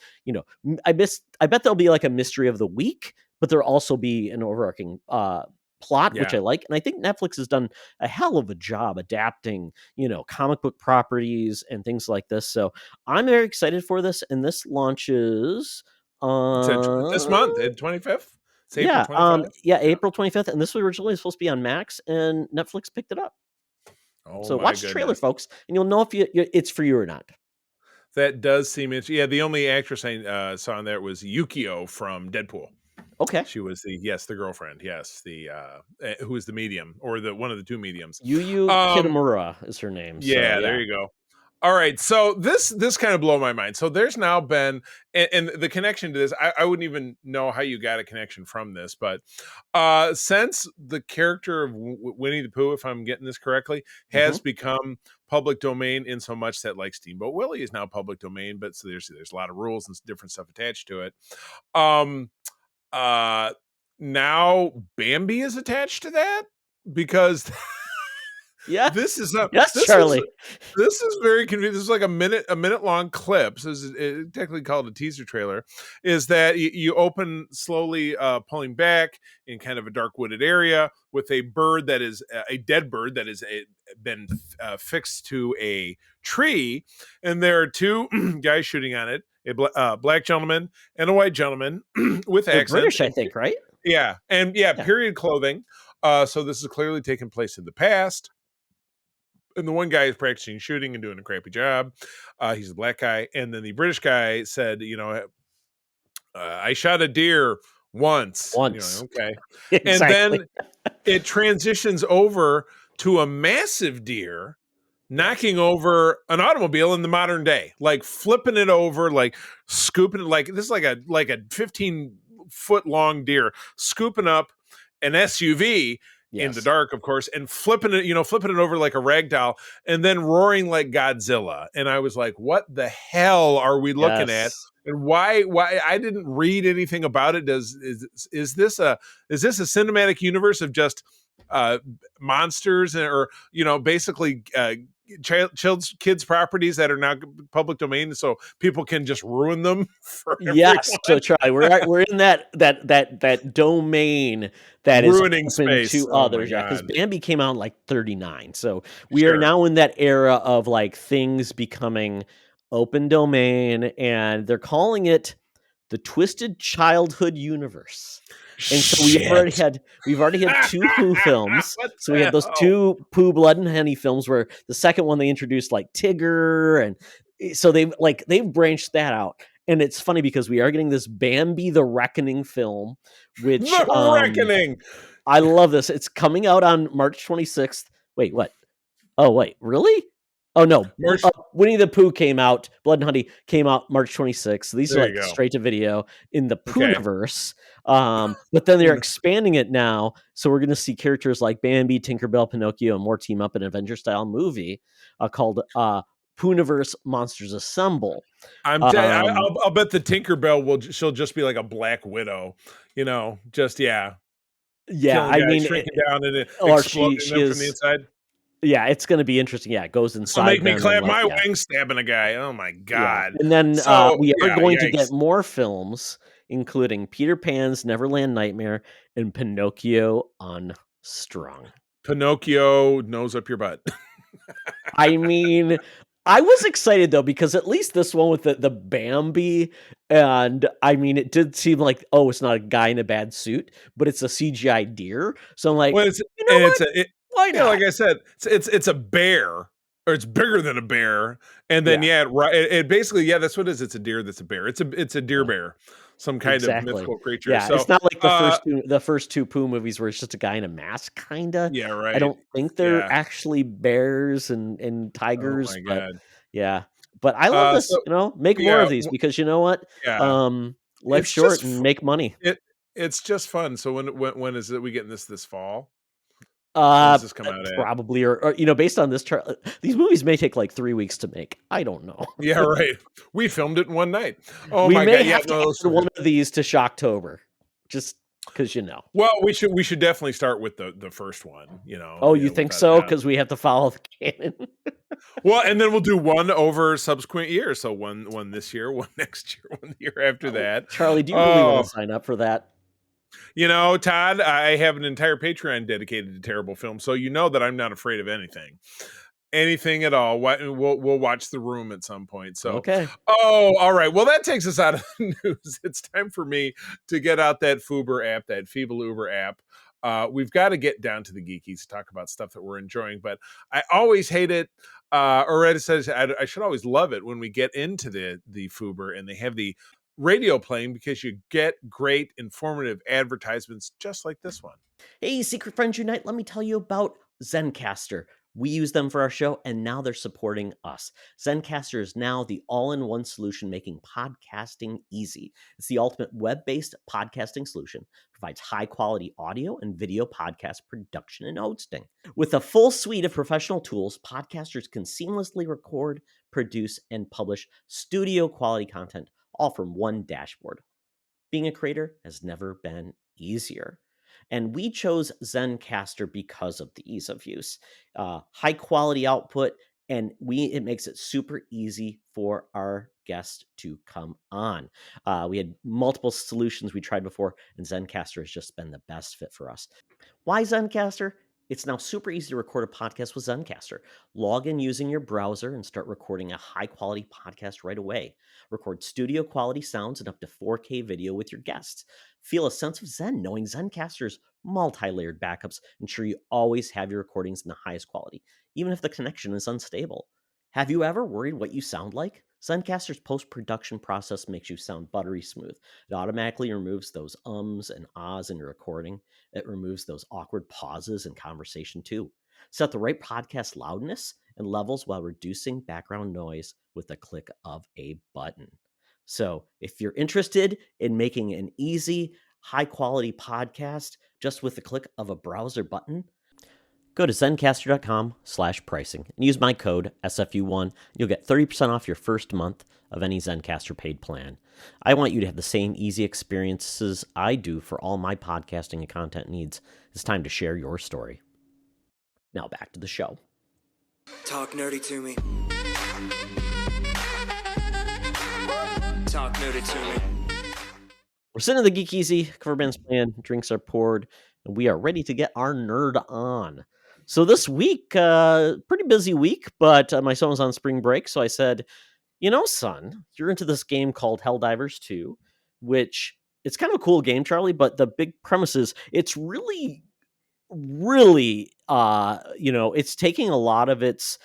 I bet there'll be like a mystery of the week, but there'll also be an overarching plot, which I like. And I think Netflix has done a hell of a job adapting, comic book properties and things like this. So I'm very excited for this. And this launches this month, 25th. April 25th. April 25th. And this was originally supposed to be on Max, and Netflix picked it up. So watch the trailer, folks, and you'll know if it's for you or not. That does seem interesting. Yeah, the only actress I saw in there was Yukio from Deadpool. Okay. She was the girlfriend. Yes, the who was the medium, or one of the 2 mediums. Yu Kitamura is her name. Yeah, there you go. All right, so this kind of blew my mind. So there's now been, and the connection to this, I wouldn't even know how you got a connection from this, but since the character of Winnie the Pooh, if I'm getting this correctly, has become public domain, in so much that like Steamboat Willie is now public domain, but so there's a lot of rules and different stuff attached to it. Now Bambi is attached to that, because this is Charlie. This is very convenient. This is like a minute long clip. So this is technically called a teaser trailer. Is that you open slowly, pulling back in kind of a dark wooded area with a bird that is a dead bird that has been fixed to a tree, and there are 2 guys shooting on it, a black gentleman and a white gentleman with accents. British, I think, right? Yeah, and period clothing. So this is clearly taking place in the past. And the one guy is practicing shooting and doing a crappy job. He's a black guy. And then the British guy said, I shot a deer once. Okay. Exactly. And then it transitions over to a massive deer knocking over an automobile in the modern day, like flipping it over, like scooping it, like this is like a 15-foot long deer scooping up an SUV. In the dark, of course, and flipping it over like a rag doll, and then roaring like Godzilla. And I was like, what the hell are we looking at? And why I didn't read anything about it. Is this a cinematic universe of just monsters or basically kids properties that are now public domain, so people can just ruin them for Yes. So everyone. Charlie, we're in that domain that is Ruining open space. to Oh my others. Yeah, because god. Bambi came out in like 39. So we are Sure. now in that era of like things becoming open domain, and they're calling it the Twisted Childhood Universe. And so we've already Shit. had two Pooh films. What So we the had those hell? two Pooh Blood and Honey films where the second one they introduced like Tigger, and so they've branched that out. And it's funny because we are getting this Bambi the Reckoning film, which The Reckoning. I love this. It's coming out on March 26th. Wait, what? Oh, wait, really? Oh no, March. Winnie the Pooh came out. Blood and Honey came out March 26th. So these are There you like go. straight to video in the Okay. Poohniverse. But then they're expanding it now, so we're going to see characters like Bambi, Tinkerbell, Pinocchio, and more team up in an Avenger-style movie called Poohniverse Monsters Assemble. I'll bet the Tinkerbell she'll just be like a Black Widow, just Yeah, killing I guys, mean, shrinking down and or exploding them from the inside. Yeah, it's going to be interesting. Yeah, it goes inside. So make me them clap and, like, my yeah. wings stabbing a guy. Oh my Yeah. god. And then So we are going to yikes. get more films, including Peter Pan's Neverland Nightmare and Pinocchio Unstrung. Pinocchio nose up your butt. I mean, I was excited though, because at least this one with the Bambi, and I mean, it did seem like, oh, it's not a guy in a bad suit, but it's a CGI deer. So I'm like, Well, why not? like I said, it's a bear, or it's bigger than a bear, and then it basically that's what it is. It's a deer that's a bear. It's a deer bear, some kind of mythical creature. Yeah, so it's not like the first two Pooh movies where it's just a guy in a mask, kinda. Yeah, right. I don't think they're Yeah. actually bears and tigers, Oh my but god. yeah. But I love this, make more of these, because you know what? Yeah. Life's short and make money. It's just fun. So when is it we getting this fall? When does this come out at? Probably, or based on this chart, these movies may take like 3 weeks to make. I don't know. Yeah, right. We filmed it in one night. Oh We my may god! have to add one of these to Shocktober, just because Well, we should definitely start with the first one. Oh, you think so? Because we have to follow the canon. Well, and then we'll do one over subsequent years. So one this year, one next year, one the year after that. Charlie, do you really want to sign up for that? Todd, I have an entire Patreon dedicated to terrible films, so you know that I'm not afraid of anything at all. We'll watch The Room at some point. So okay. Oh, all right. Well, that takes us out of the news. It's time for me to get out that Fuber app, that Feeble Uber app. We've got to get down to the geekies to talk about stuff that we're enjoying, but I always hate it. Or I should always love it when we get into the Fuber and they have the radio playing, because you get great informative advertisements just like this one. Hey, Secret Friends Unite, let me tell you about Zencastr. We use them for our show, and now they're supporting us. Zencastr is now the all-in-one solution making podcasting easy. It's the ultimate web-based podcasting solution. Provides high-quality audio and video podcast production and hosting. With a full suite of professional tools, podcasters can seamlessly record, produce, and publish studio-quality content, all from one dashboard. Being a creator has never been easier. And we chose Zencastr because of the ease of use. High quality output, and it makes it super easy for our guests to come on. We had multiple solutions we tried before, and Zencastr has just been the best fit for us. Why Zencastr? It's now super easy to record a podcast with Zencastr. Log in using your browser and start recording a high-quality podcast right away. Record studio-quality sounds and up to 4K video with your guests. Feel a sense of zen knowing Zencastr's multi-layered backups ensure you always have your recordings in the highest quality, even if the connection is unstable. Have you ever worried what you sound like? Zencastr's post-production process makes you sound buttery smooth. It automatically removes those ums and ahs in your recording. It removes those awkward pauses in conversation too. Set the right podcast loudness and levels while reducing background noise with the click of a button. So if you're interested in making an easy, high-quality podcast just with the click of a browser button, Go to Zencaster.com/pricing and use my code SFU1. You'll get 30% off your first month of any Zencaster paid plan. I want you to have the same easy experiences I do for all my podcasting and content needs. It's time to share your story. Now back to the show. Talk nerdy to me. Talk nerdy to me. We're sitting in the Geek Easy, cover band's playing, drinks are poured, and we are ready to get our nerd on. So this week, pretty busy week, but my son was on spring break, so I said, you know, son, you're into this game called Helldivers 2, which it's kind of a cool game, Charlie, but the big premise is it's really, it's taking a lot of its,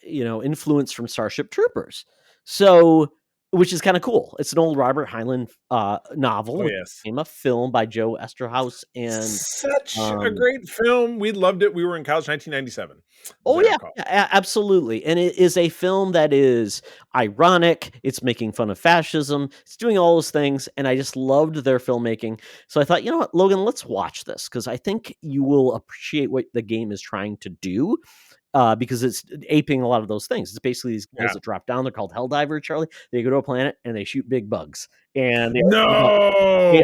influence from Starship Troopers. So, which is kind of cool. It's an old Robert Heinlein novel. Oh, yes. It became a film by Joe Esterhaus. And such a great film. We loved it. We were in college, 1997. Oh, yeah, absolutely. And it is a film that is ironic. It's making fun of fascism. It's doing all those things. And I just loved their filmmaking. So I thought, you know what, Logan, let's watch this because I think you will appreciate what the game is trying to do. Because it's aping a lot of those things. It's basically these guys that drop down. They're called Helldiver, Charlie. They go to a planet and they shoot big bugs. And they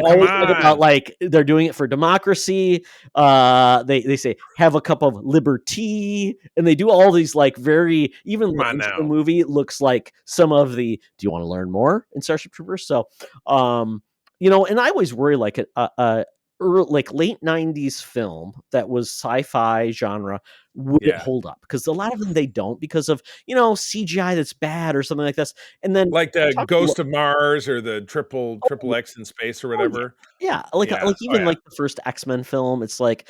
always talk about like they're doing it for democracy. They say have a cup of liberty, and they do all these like very even the movie looks like some of the. Do you want to learn more in Starship Troopers? So, and I always worry like like late 90s film that was sci-fi genre would it hold up, because a lot of them they don't because of CGI that's bad or something like this. And then like the Ghost of Mars or the triple X in space or whatever. Like the first X-Men film, it's like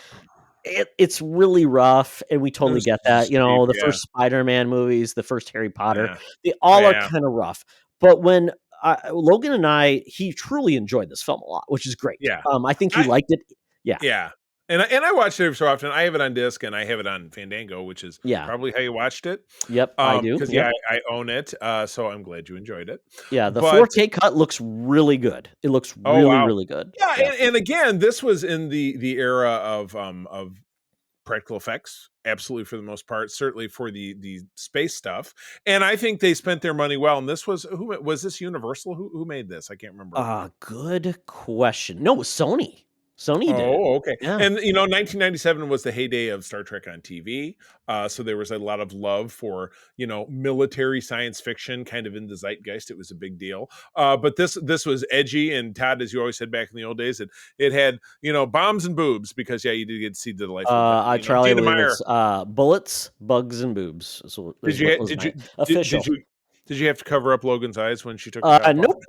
it's really rough, and we totally get that. The first Spider-Man movies, the first Harry Potter, they all are kind of rough. But when Logan and he truly enjoyed this film a lot, which is great. I think he liked it. And I watched it every so often. I have it on disc and I have it on Fandango, which is probably how you watched it. Yep, I do. Because I own it, so I'm glad you enjoyed it. Yeah, the 4K cut looks really good. It looks really good. Yeah, and again, this was in the era of practical effects, absolutely, for the most part, certainly for the space stuff. And I think they spent their money well. And this was this Universal? Who made this? I can't remember. Good question. No, it was Sony. Sony did. Oh, okay. Yeah. And 1997 was the heyday of Star Trek on TV. So there was a lot of love for military science fiction, kind of in the zeitgeist. It was a big deal. But this was edgy, and Todd, as you always said back in the old days, it had bombs and boobs, because you did get to see the life. Charlie, it's bullets, bugs, and boobs. So Did you have to cover up Logan's eyes when she took? Nope.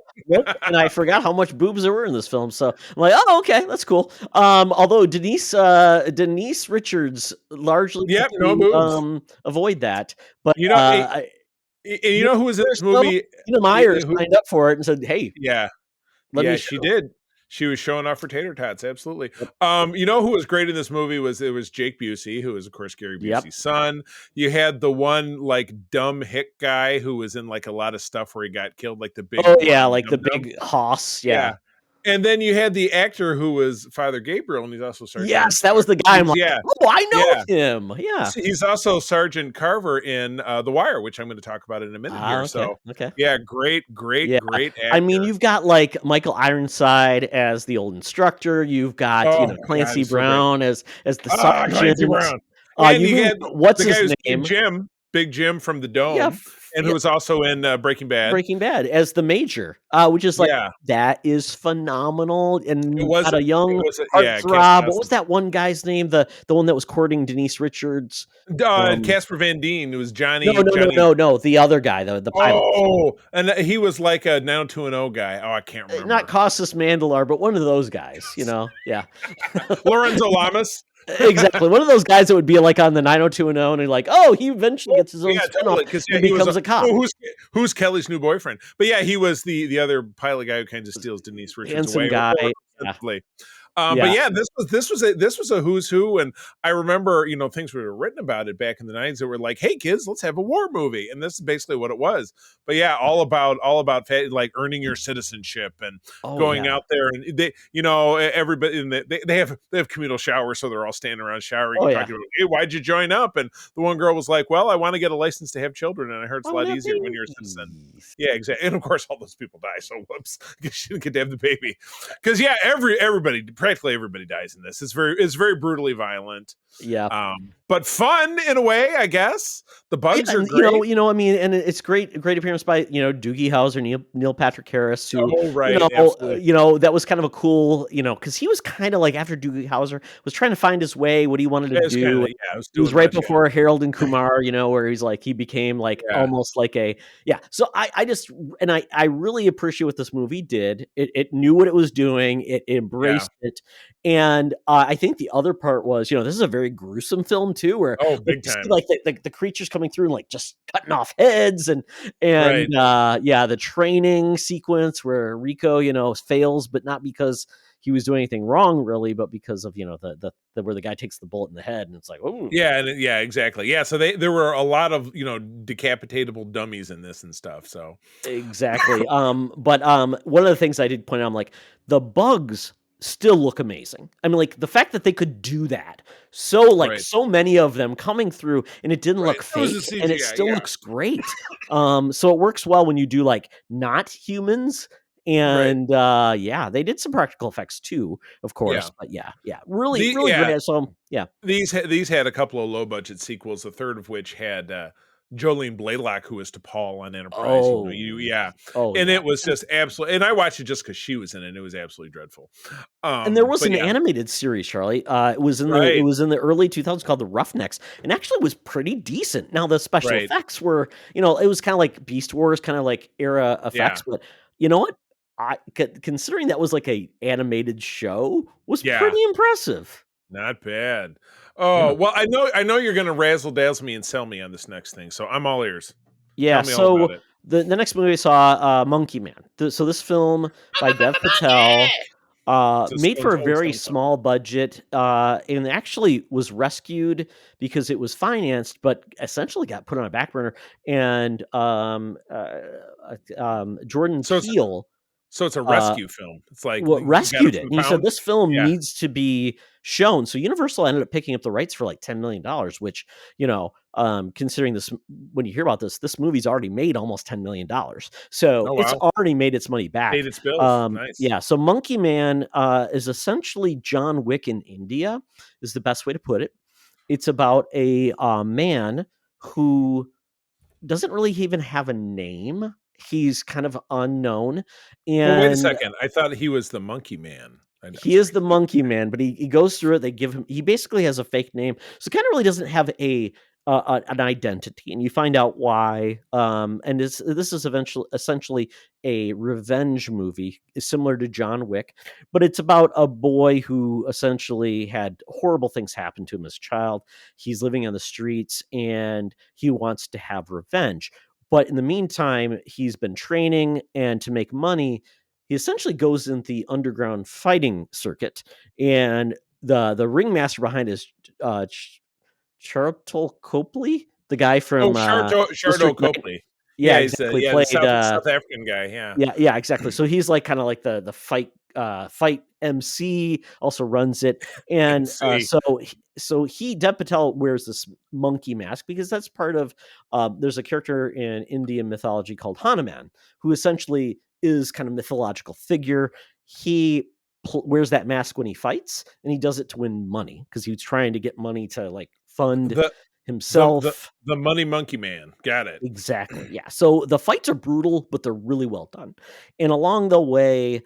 And I forgot how much boobs there were in this film. So I'm like, oh, okay, that's cool. Although Denise Richards largely no boobs. Avoid that. But who was in this movie? Tina Myers signed up for it and said, "Hey, she did." She was showing off her tater tots, absolutely. Who was great in this movie was Jake Busey, who is of course Gary Busey's son. You had the one like dumb hick guy who was in like a lot of stuff where he got killed, like the big big hoss, yeah. And then you had the actor who was Father Gabriel, and he's also Sergeant. Yes, that was the guy. I'm like, oh, I know him. Yeah, he's also Sergeant Carver in The Wire, which I'm going to talk about in a minute here. Okay. So, great actor. I mean, you've got like Michael Ironside as the old instructor. You've got Clancy Brown as the sergeant. Clancy Brown. And you had what's his name? Big Jim from The Dome. And who was also in Breaking Bad. As the Major, which is like, that is phenomenal. And you got a young heartthrob. What was that one guy's name? The one that was courting Denise Richards? Casper Van Dien. It was Johnny. No. The other guy, the pilot. Oh, and he was like a 90210 guy. Oh, I can't remember. Not Costas Mandelar, but one of those guys, Yeah. Lorenzo Lamas. Exactly, one of those guys that would be like on the 90210, and like, he eventually gets his own spin-off and becomes a cop. Who's Kelly's new boyfriend? But he was the other pilot guy who kind of steals Denise Richards away. Guy. But Yeah. yeah, this was a who's who, and I remember things were written about it back in the '90s that were like, "Hey kids, let's have a war movie," and this is basically what it was. But yeah, all about like earning your citizenship and Oh going yeah. out there, and everybody they have communal showers, so they're all standing around showering Oh and yeah. talking about, "Hey, why'd you join up?" And the one girl was like, "Well, I want to get a license to have children, and I heard it's I a want lot to have easier when you're a citizen." babies. Yeah, exactly. And of course, all those people die. So whoops, because she didn't get to have the baby. Because yeah, practically everybody dies in this. It's very brutally violent, Yeah. but fun in a way, I guess. The Yeah, bugs are and great. I mean, and it's great appearance by Doogie Howser, Neil Patrick Harris, who Oh, right, absolutely. that was kind of a cool, because he was kind of like after Doogie Howser was trying to find his way, what he wanted to It's kind do. of I was It was doing right much. Yeah, before Harold and Kumar, where he became like yeah, almost like a So I just and I really appreciate what this movie did. It knew what it was doing. It yeah. embraced it, and I think the other part was this is a very gruesome film too, where Oh, like big you see time. like the creatures coming through and like just cutting off heads and Right. the training sequence where Rico fails, but not because he was doing anything wrong really, but because of the where the guy takes the bullet in the head and it's like, oh Yeah, and yeah, exactly. Yeah, so there were a lot of decapitatable dummies in this and stuff. So exactly. But one of the things I did point out, I'm like, the bugs still look amazing. I mean, like the fact that they could do that, right, so many of them coming through, and it didn't right. look That was the fake, and it CGI. still Yeah, looks great. So it works well when you do like not humans. right. And they did some practical effects too, of Yeah. course. But really, really Yeah, great. So yeah, these had a couple of low budget sequels. The third of which had Jolene Blaylock, who was to Paul on Enterprise. oh, Yeah, oh and yeah. it was just absolutely. And I watched it just because she was in it. And it was absolutely dreadful. And there was But an yeah, animated series, Charlie. It right, was in the early 2000s called The Roughnecks, and actually was pretty decent. Now the special right, effects were, it was kind of like Beast Wars, kind of like era yeah, effects. But you know what? Considering that was like a animated show, was yeah, pretty impressive. not bad. Yeah, Oh well, I know you're gonna razzle dazzle me and sell me on this next thing. So I'm all ears. yeah. Tell me all about So it. the next movie I saw, Monkey Man. So this film by Dev Patel. It's a Made Stone for a Cold very Stone Cold. small budget, and actually was rescued because it was financed, but essentially got put on a back burner. And Jordan So Peele it's a uh, rescue film. It's like you got rescued it it, from and the he said pound. this film Yeah. needs to be shown. So Universal ended up picking up the rights for like $10 million, which considering this, when you hear about this movie's already made almost $10 million, so Oh it's wow. already made its money back. Paid its bills. Nice. So Monkey Man is essentially John Wick in India, is the best way to put it. It's about a man who doesn't really even have a name. He's kind of unknown, Well, wait a and second. I thought he was the Monkey Man. I'm he is sorry. the Monkey Man, but he goes through it. They give him. He basically has a fake name, so kind of really doesn't have an identity, and you find out why. And this is eventually essentially a revenge movie, similar to John Wick, but it's about a boy who essentially had horrible things happen to him as a child. He's living on the streets, and he wants to have revenge. But in the meantime, he's been training, and to make money, he essentially goes into the underground fighting circuit, and the ringmaster behind is Charlton Copley, the guy Oh, from Shardo District 9. Copley. Yeah, Yeah, he's exactly. the Played South African guy. Yeah. yeah, exactly. So he's like kind of like the fight MC, also runs it. And MC. so he Dev Patel wears this monkey mask because that's part of there's a character in Indian mythology called Hanuman, who essentially is kind of mythological figure. He wears that mask when he fights, and he does it to win money because he's trying to get money to like fund The the the himself. the Money Monkey Man. Got it. Exactly. Yeah. So the fights are brutal, but they're really well done. And along the way,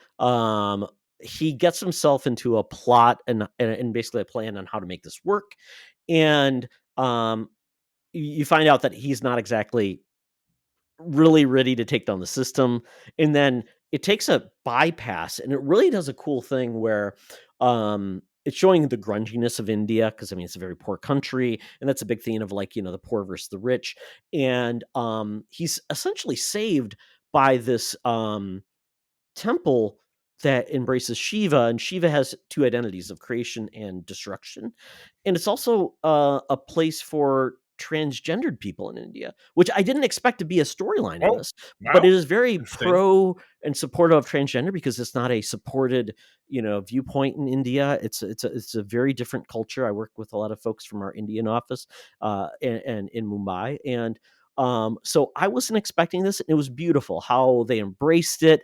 he gets himself into a plot and basically a plan on how to make this work. And you find out that he's not exactly really ready to take down the system. And then it takes a bypass, and it really does a cool thing where it's showing the grunginess of India, because I mean it's a very poor country, and that's a big theme of like the poor versus the rich. And he's essentially saved by this temple that embraces Shiva, and Shiva has two identities of creation and destruction. And it's also a place for transgendered people in India, which I didn't expect to be a storyline in Oh, this, but wow. it is very Interesting. pro and supportive of transgender because it's not a supported, viewpoint in India. It's a very different culture. I work with a lot of folks from our Indian office, and in Mumbai, and so I wasn't expecting this. It was beautiful how they embraced it,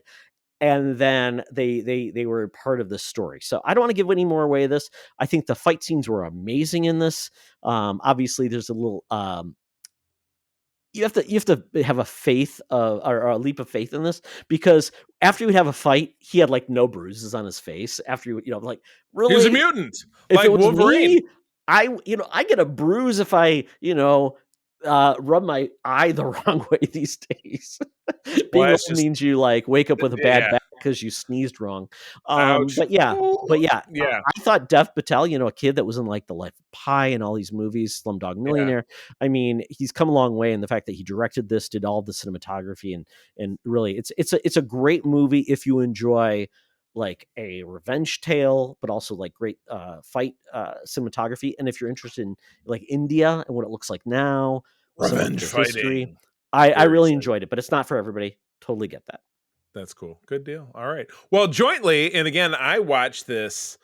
and then they were part of the story. So I don't want to give any more away of this. I think the fight scenes were amazing in this. Obviously, there's a little you have to have a faith or a leap of faith in this, because after he would have a fight, he had like no bruises on his face. After like He was a really, mutant, if like it was Wolverine. me, I get a bruise if I rub my eye the wrong way these days. Well, Being old that's just means you like wake up with a bad yeah. back because you sneezed wrong. Ouch. But yeah, Yeah. I thought Dev Patel, a kid that was in like The Life of Pi and all these movies, Slumdog Yeah. Millionaire. I mean, he's come a long way in the fact that he directed this, did all the cinematography, and really, it's a great movie if you enjoy like a revenge tale, but also like great fight cinematography. And if you're interested in like India and what it looks like now, some of Revenge their history, fighting. I Very really exciting. enjoyed it, but it's not for everybody. Totally get that. That's cool. Good deal. All right. Well, jointly, and again, I watched this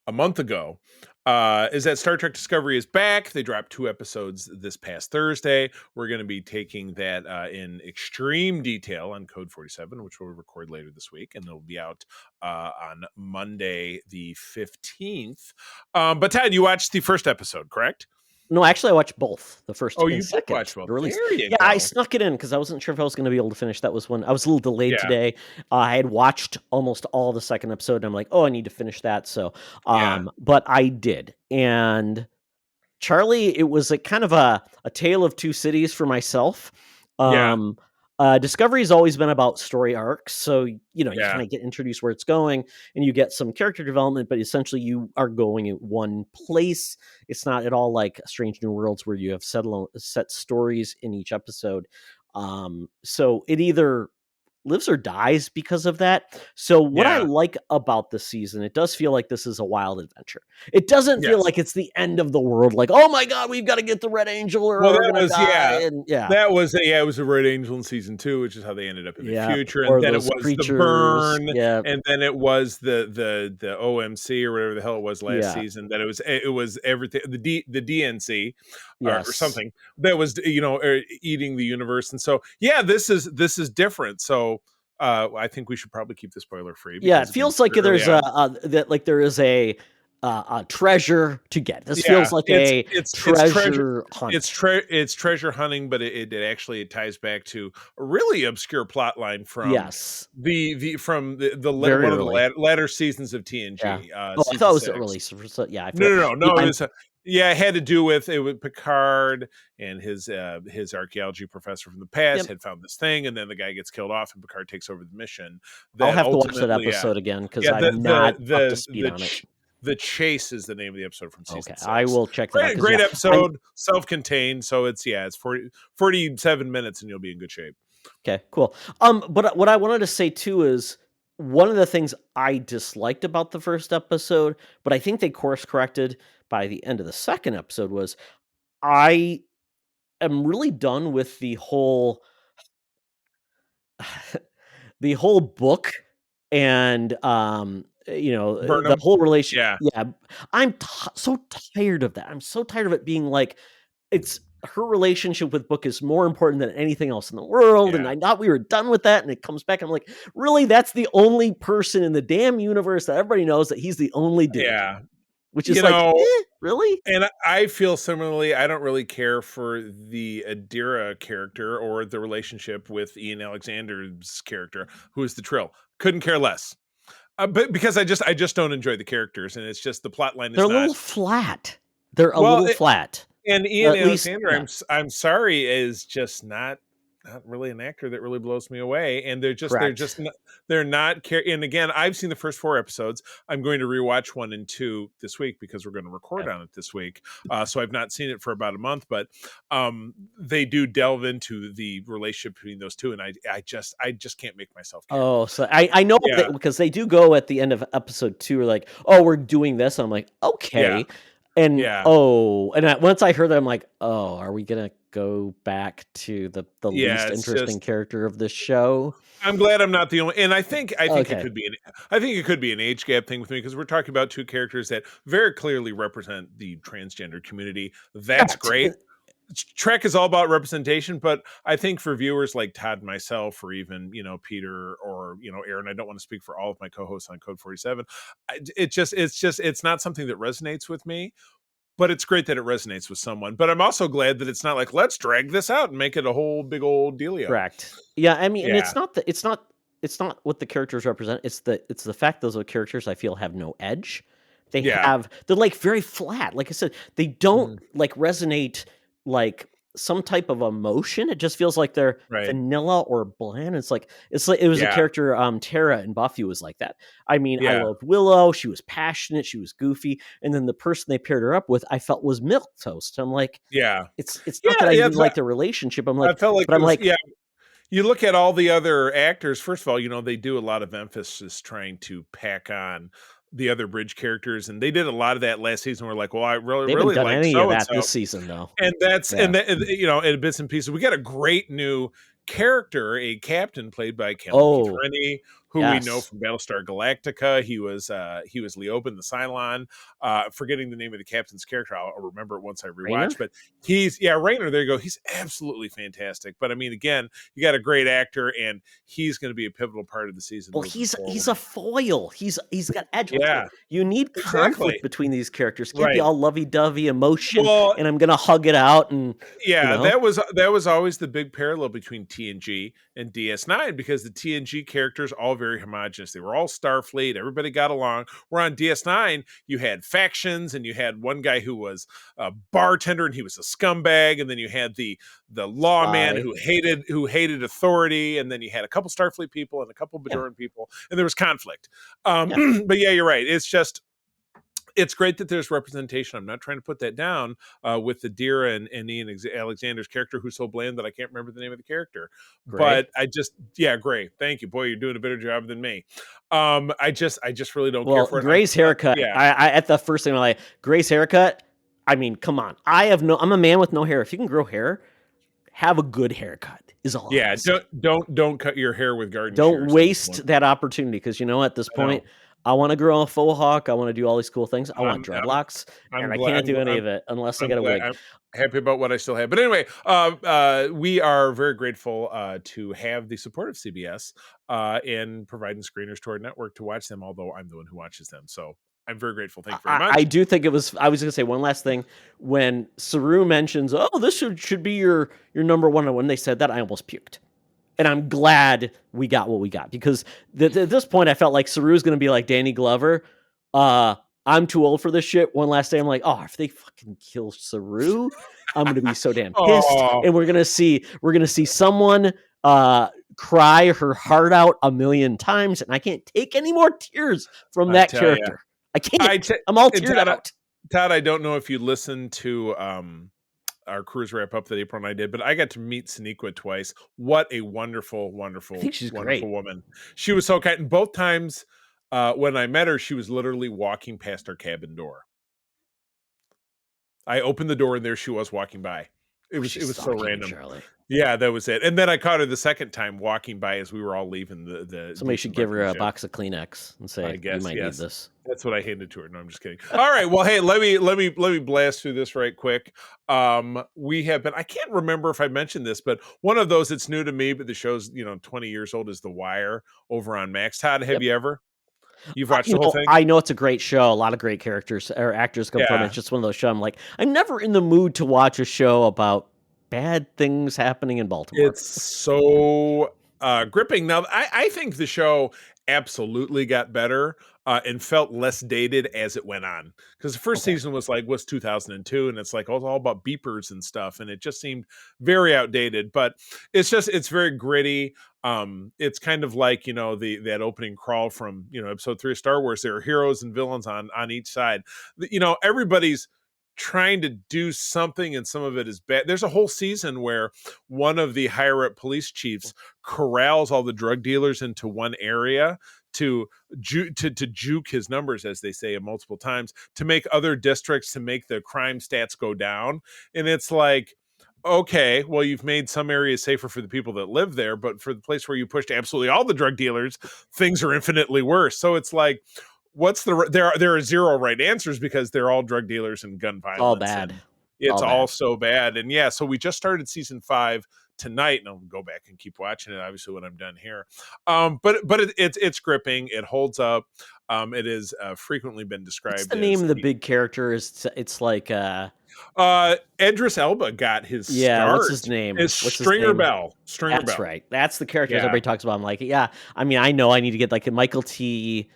a month ago, is that Star Trek Discovery is back. They dropped 2 episodes this past Thursday. We're going to be taking that in extreme detail on Code 47, which we'll record later this week, and it'll be out on Monday the 15th. But Ted, you watched the first episode, correct? No, actually, I watched both. The first Oh, and you did second watch both. release. There you Yeah, go. I snuck it in because I wasn't sure if I was going to be able to finish. That was when I was a little delayed Yeah. today. I had watched almost all the second episode, and I'm like, oh, I need to finish that. So, Yeah. but I did. And Charlie, it was like kind of a tale of two cities for myself. Yeah. Discovery has always been about story arcs, so you Yeah. kind of get introduced where it's going, and you get some character development, but essentially you are going in one place. It's not at all like Strange New Worlds where you have set stories in each episode. So it either lives or dies because of that. So what I Yeah. like about this season, it does feel like this is a wild adventure. It doesn't feel Yes. like it's the end of the world. Like, oh my god, we've got to get the Red Angel or Well, we're that gonna was die. And that was it was a Red Angel in season 2, which is how they ended up in the future, and or then it those was the creatures. burn, Yeah, and then it was the OMC or whatever the hell it was last Yeah. season. That it was everything, the DNC or yes, something that was eating the universe, and so this is different. So I think we should probably keep the spoiler free. Yeah, Because it feels like there's there is a treasure to get. This feels like a treasure hunt. It's treasure hunting, but it actually ties back to a really obscure plot line from Yes, the Very one of early. the latter seasons of TNG. Yeah. Oh, I Season thought it was 6. early. So, yeah, I No. Yeah, It was it had to do with Picard and his archaeology professor from the past Yep. had found this thing, and then the guy gets killed off, and Picard takes over the mission. I'll have to watch that ultimately, episode again because Yeah, I'm not up to speed on it. The Chase is the name of the episode from season 6. I will check that out. 'Cause, Great yeah, episode, self-contained. So it's 47 minutes and you'll be in good shape. Okay, cool. But what I wanted to say too is one of the things I disliked about the first episode, but I think they course corrected by the end of the second episode, was I am really done with the whole book and the Burnham. whole relation. Yeah. Yeah, I'm so tired of that. I'm so tired of it being like it's her relationship with Book is more important than anything else in the world. And Yeah. I thought we were done with that. And it comes back. I'm like, really? That's the only person in the damn universe that everybody knows that he's the only dude. Yeah. Which is really? And I feel similarly. I don't really care for the Adira character or the relationship with Ian Alexander's character, who is the Trill. Couldn't care less. But because I just don't enjoy the characters, and it's just the plot line is They're a not little flat. They're a little flat. And Ian At least, Alexander, I'm sorry, is just not not really an actor that really blows me away, and they're Correct. just not, they're not and again, I've seen the first 4 episodes. I'm going to rewatch 1 and 2 this week because we're going to record on it this week. So I've not seen it for about a month, but they do delve into the relationship between those two, and I just can't make myself care. Oh, so I know that because they do go at the end of episode 2, like, oh, we're doing this. I'm like, okay. And once I heard that, I'm like, oh, are we gonna go back to the least interesting character of this show? I'm glad I'm not the only, and I think Okay. it could be an age gap thing with me because we're talking about 2 characters that very clearly represent the transgender community. That's great. Trek is all about representation, but I think for viewers like Todd and myself, or even Peter or Aaron, I don't want to speak for all of my co-hosts on Code 47. It's not something that resonates with me. But it's great that it resonates with someone. But I'm also glad that it's not like, let's drag this out and make it a whole big old dealio. Correct. Yeah, I mean, and it's not what the characters represent. It's the fact those are characters I feel have no edge. They're like very flat. Like I said, they don't like resonate like some type of emotion. It just feels like they're vanilla or bland. It's like it was a character Tara in Buffy was like that. I mean, I loved Willow. She was passionate, she was goofy, and then the person they paired her up with I felt was milquetoast. I'm like, it's not that I didn't like the relationship. I'm like, I felt like, but I'm like, you look at all the other actors. First of all, they do a lot of emphasis trying to pack on the other bridge characters, and they did a lot of that last season. We're like, well, I really done like any so of that this season though, and that's and that, in bits and pieces. We got a great new character, a captain played by Keith Rennie, who we know from Battlestar Galactica. He was Leoben the Cylon. Forgetting the name of the captain's character, I'll remember it once I rewatch. But he's Raynor. There you go. He's absolutely fantastic. But I mean, again, you got a great actor, and he's going to be a pivotal part of the season. Well, he's a foil. He's got edge. Yeah, you need conflict between these characters. Can't be all lovey-dovey emotion, and I'm gonna hug it out. And that was always the big parallel between TNG and DS9, because the TNG characters all very homogenous. They were all Starfleet. Everybody got along. Where on DS9, you had factions, and you had one guy who was a bartender and he was a scumbag, and then you had the lawman who hated authority, and then you had a couple Starfleet people and a couple Bajoran people, and there was conflict. But you're right. It's great that there's representation. I'm not trying to put that down with the Dira and Ian Alexander's character, who's so bland that I can't remember the name of the character. But Gray. Thank you. Boy, you're doing a better job than me. I just really don't care for it. Gray's haircut. I at the first thing I'm like, Gray's haircut. I mean, come on. I'm a man with no hair. If you can grow hair, have a good haircut. Is all. Yeah. Don't cut your hair with garden. Don't waste that opportunity, because at this point, I want to grow a faux hawk. I want to do all these cool things. I want dreadlocks, and I can't do any of it unless I get a wig. I'm happy about what I still have. But anyway, we are very grateful to have the support of CBS in providing screeners to our network to watch them, although I'm the one who watches them. So I'm very grateful. Thank you very much. I do think it was. I was going to say one last thing. When Saru mentions, "Oh, this should be your number one," and when they said that, I almost puked. And I'm glad we got what we got, because at this point I felt like Saru's going to be like Danny Glover. I'm too old for this shit. One last day, I'm like, oh, if they fucking kill Saru, I'm going to be so damn pissed. And we're going to see someone cry her heart out a million times, and I can't take any more tears from that character. I can't. I'm all teared out. Todd, I don't know if you listened to our cruise wrap up that April and I did, but I got to meet Sonequa twice. What a wonderful, wonderful, wonderful woman. She was so kind. And both times when I met her, she was literally walking past our cabin door. I opened the door and there she was walking by. It was so random. Charlie. Yeah, that was it. And then I caught her the second time walking by as we were all leaving the Somebody should give her a box of Kleenex and say, I guess, you might need this. That's what I handed to her. No, I'm just kidding. All right. Well, hey, let me blast through this right quick. We have been, I can't remember if I mentioned this, but one of those that's new to me, but the show's 20 years old, is The Wire over on Max. Todd, have you ever? You've watched the whole thing? I know it's a great show. A lot of great characters or actors come from it. It's just one of those shows. I'm like, I'm never in the mood to watch a show about bad things happening in Baltimore. It's so gripping. Now, I think the show absolutely got better and felt less dated as it went on. Because the first Okay. season was 2002, and it's like all about beepers and stuff, and it just seemed very outdated. But it's very gritty. It's kind of like that opening crawl from episode 3 of Star Wars. There are heroes and villains on each side. Everybody's trying to do something, and some of it is bad. There's a whole season where one of the higher up police chiefs corrals all the drug dealers into one area to juke his numbers, as they say, multiple times, to make other districts, to make the crime stats go down. And it's like, okay, well, you've made some areas safer for the people that live there, but for the place where you pushed absolutely all the drug dealers, things are infinitely worse. So it's like, there are zero right answers, because they're all drug dealers and gun violence. All bad. It's all so bad. And yeah, so we just started season 5 tonight, and I'll go back and keep watching it, obviously, when I'm done here. But it's gripping. It holds up. It has frequently been described. What's the name of the big character? It's like Idris Elba got his yeah. start. What's his name? It's Stringer Bell. That's right. That's the character Yeah. everybody talks about. I'm like, yeah. I mean, I know I need to get like a Michael T.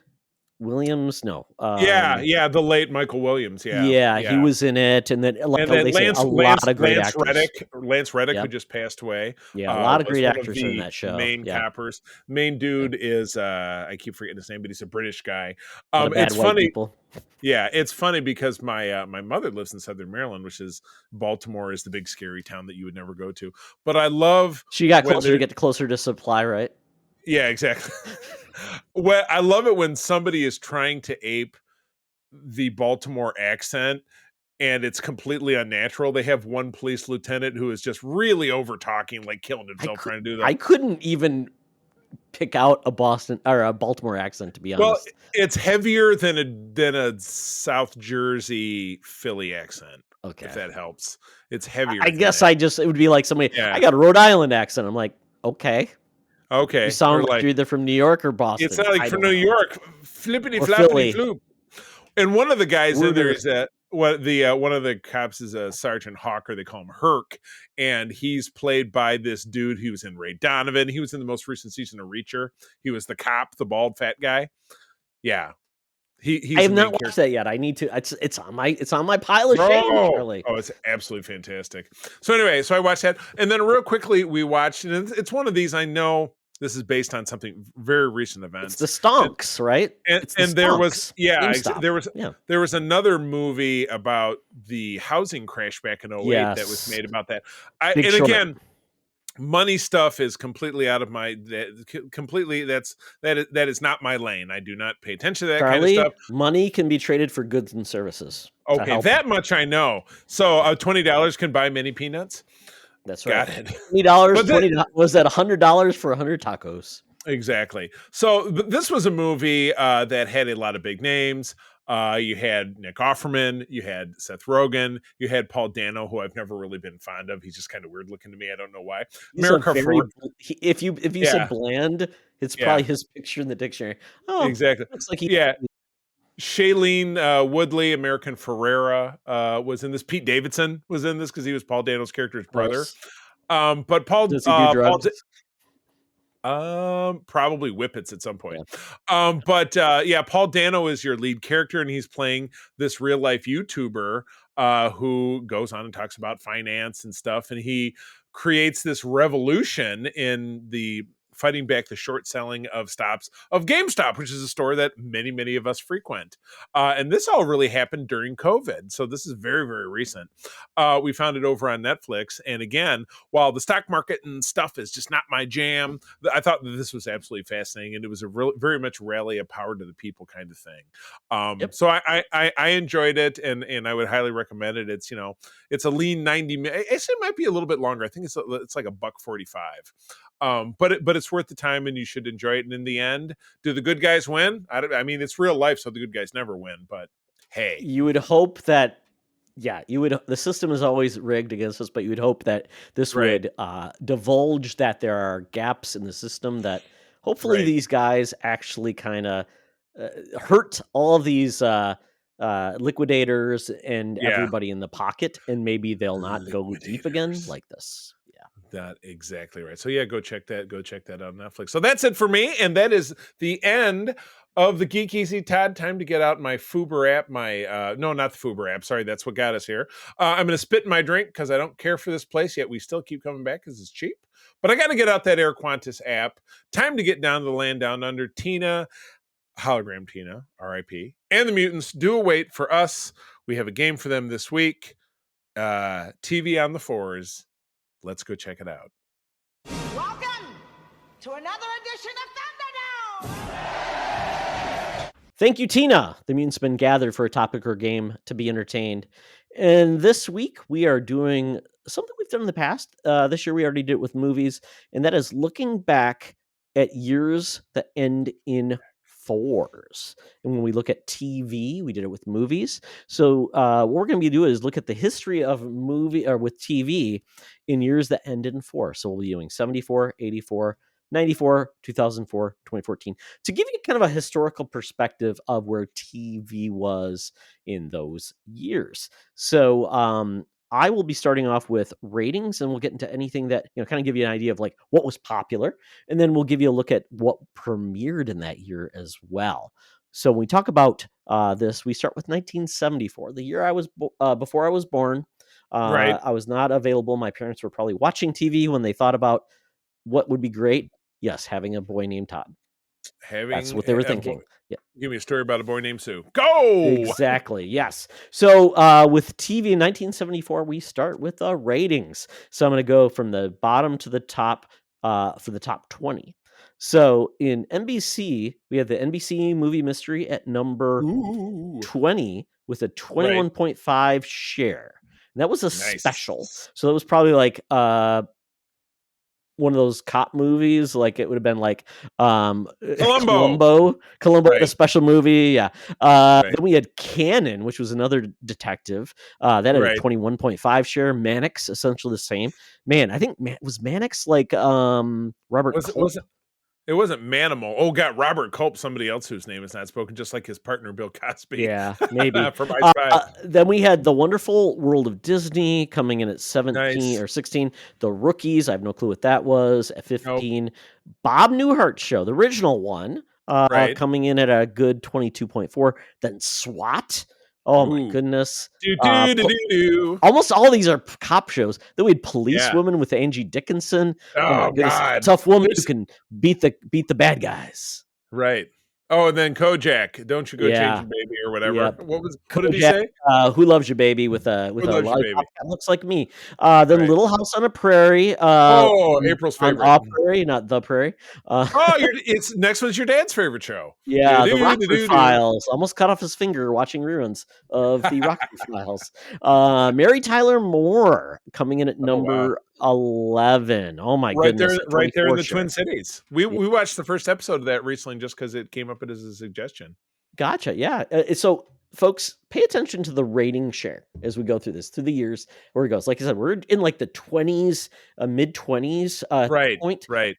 Williams. No. The late Michael Williams. Yeah, he was in it, and then Lance Reddick, who just passed away. Yeah, a lot of great actors in that show. Main coppers. Main dude is I keep forgetting his name, but he's a British guy. It's funny. People. Yeah, it's funny because my mother lives in Southern Maryland, which is Baltimore is the big scary town that you would never go to. But I love she got closer to get closer to Supply, right? Yeah, exactly. Well, I love it when somebody is trying to ape the Baltimore accent and it's completely unnatural. They have one police lieutenant who is just really over talking, like killing himself trying to do that. I couldn't even pick out a Boston or a Baltimore accent, to be honest. Well, it's heavier than a South Jersey Philly accent. Okay, if that helps. It's heavier. I guess it would be like somebody. Yeah. I got a Rhode Island accent. I'm like, okay. You sound like you're either from New York or Boston. It's not like from New York. Flippity flappity floop. And one of the guys in there is one of the cops is a Sergeant Hawker. They call him Herc, and he's played by this dude who was in Ray Donovan. He was in the most recent season of Reacher. He was the cop, the bald fat guy. Yeah. I have not watched that yet. I need to. It's on my pile of shame, Charlie. Oh, it's absolutely fantastic. So anyway, I watched that, and then real quickly we watched, and it's one of these. I know this is based on something very recent events. It's the Stonks, right? And there was there was another movie about the housing crash back in 2008 that was made about that. Again, money stuff is completely out of my that is not my lane. I do not pay attention to that Charlie, kind of stuff. Money can be traded for goods and services. Okay, that much I know. So $20 can buy many peanuts. That's right. Got it. $20 was that $100 for 100 tacos? Exactly. So this was a movie that had a lot of big names. You had Nick Offerman, you had Seth Rogen, you had Paul Dano, who I've never really been fond of. He's just kind of weird looking to me. I don't know why. If you said bland, it's probably his picture in the dictionary. Oh, exactly. Looks like Shailene Woodley, American Ferrera was in this. Pete Davidson was in this because he was Paul Dano's character's brother. But Paul does he do drugs? Probably whippets at some point. Paul Dano is your lead character, and he's playing this real life YouTuber who goes on and talks about finance and stuff, and he creates this revolution in the fighting back the short selling of stops of GameStop, which is a store that many, many of us frequent. And this all really happened during COVID. So this is very, very recent. We found it over on Netflix. And again, while the stock market and stuff is just not my jam, I thought that this was absolutely fascinating. And it was a very much rally of power to the people kind of thing. So I enjoyed it, and I would highly recommend it. It's, it's a lean 90 minutes. It might be a little bit longer. I think it's like $1.45. But it's worth the time, and you should enjoy it. And in the end, do the good guys win? I mean, it's real life, so the good guys never win. But hey, you would hope that. Yeah, you would. The system is always rigged against us, but you would hope that this would divulge that there are gaps in the system that hopefully these guys actually kind of hurt all of these liquidators and everybody in the pocket, and maybe they'll not go deep again like this. Yeah. Not exactly right. So yeah, go check that. Go check that out on Netflix. So that's it for me, and that is the end of the Geek Easy. Todd, time to get out my Fuber app. My no, not the Fuber app. Sorry, that's what got us here. I'm going to spit in my drink because I don't care for this place yet. We still keep coming back because it's cheap. But I got to get out that Air Qantas app. Time to get down to the land down under. Tina, hologram Tina, R.I.P. and the mutants do await for us. We have a game for them this week. TV on the fours. Let's go check it out. Welcome to another edition of Thunderdome! Thank you, Tina. The mutants been gathered for a topic or game to be entertained. And this week we are doing something we've done in the past. This year we already did it with movies, and that is looking back at years that end in fours. And when we look at TV, we did it with movies. So what we're going to be doing is look at the history of movie or with TV in years that end in four. So we'll be doing 74, 84, 94, 2004, 2014 to give you kind of a historical perspective of where TV was in those years. So I will be starting off with ratings, and we'll get into anything that, kind of give you an idea of like what was popular. And then we'll give you a look at what premiered in that year as well. So when we talk about this, we start with 1974, the year I was before I was born. Right. I was not available. My parents were probably watching TV when they thought about what would be great. Yes, having a boy named Todd. That's what they were thinking. Yeah. Give me a story about a boy named Sue. Go! Exactly, yes. So with TV in 1974, we start with ratings. So I'm going to go from the bottom to the top for the top 20. So in NBC, we have the NBC Movie Mystery at number 20 with a 21.5 share. And that was a special. So that was probably like one of those cop movies, like it would have been like Columbo, right. The special movie. Yeah. Then we had Cannon, which was another detective that had a 21.5 share. Mannix, essentially the same. Man, I think was Mannix like Robert Culp? It wasn't Manimal. Oh, God, Robert Culp, somebody else whose name is not spoken, just like his partner, Bill Cosby. Yeah, maybe. From I Spy. Then we had The Wonderful World of Disney coming in at 17 or 16. The Rookies, I have no clue what that was, at 15. Nope. Bob Newhart Show, the original one, coming in at a good 22.4. Then SWAT. Oh, my goodness. Almost all these are cop shows. Then we had Policewoman with Angie Dickinson. Oh my goodness. God. Tough woman who can beat the bad guys. Right. Oh, and then Kojak. Don't you go change your baby or whatever. Yep. What did he say? Who Loves Your Baby with a lollipop that looks like me. Then Little House on a Prairie. April's favorite. On a Prairie, not the Prairie. It's next one's your dad's favorite show. Yeah, the Rockford Files. Almost cut off his finger watching reruns of the Rockford Files. Mary Tyler Moore coming in at number 11. Oh my goodness. Right there in the Twin Cities. We watched the first episode of that recently just because it came up as a suggestion. Gotcha. Yeah. So folks, pay attention to the rating share as we go through this, through the years where it goes. Like I said, we're in like the 20s, mid 20s point. Right.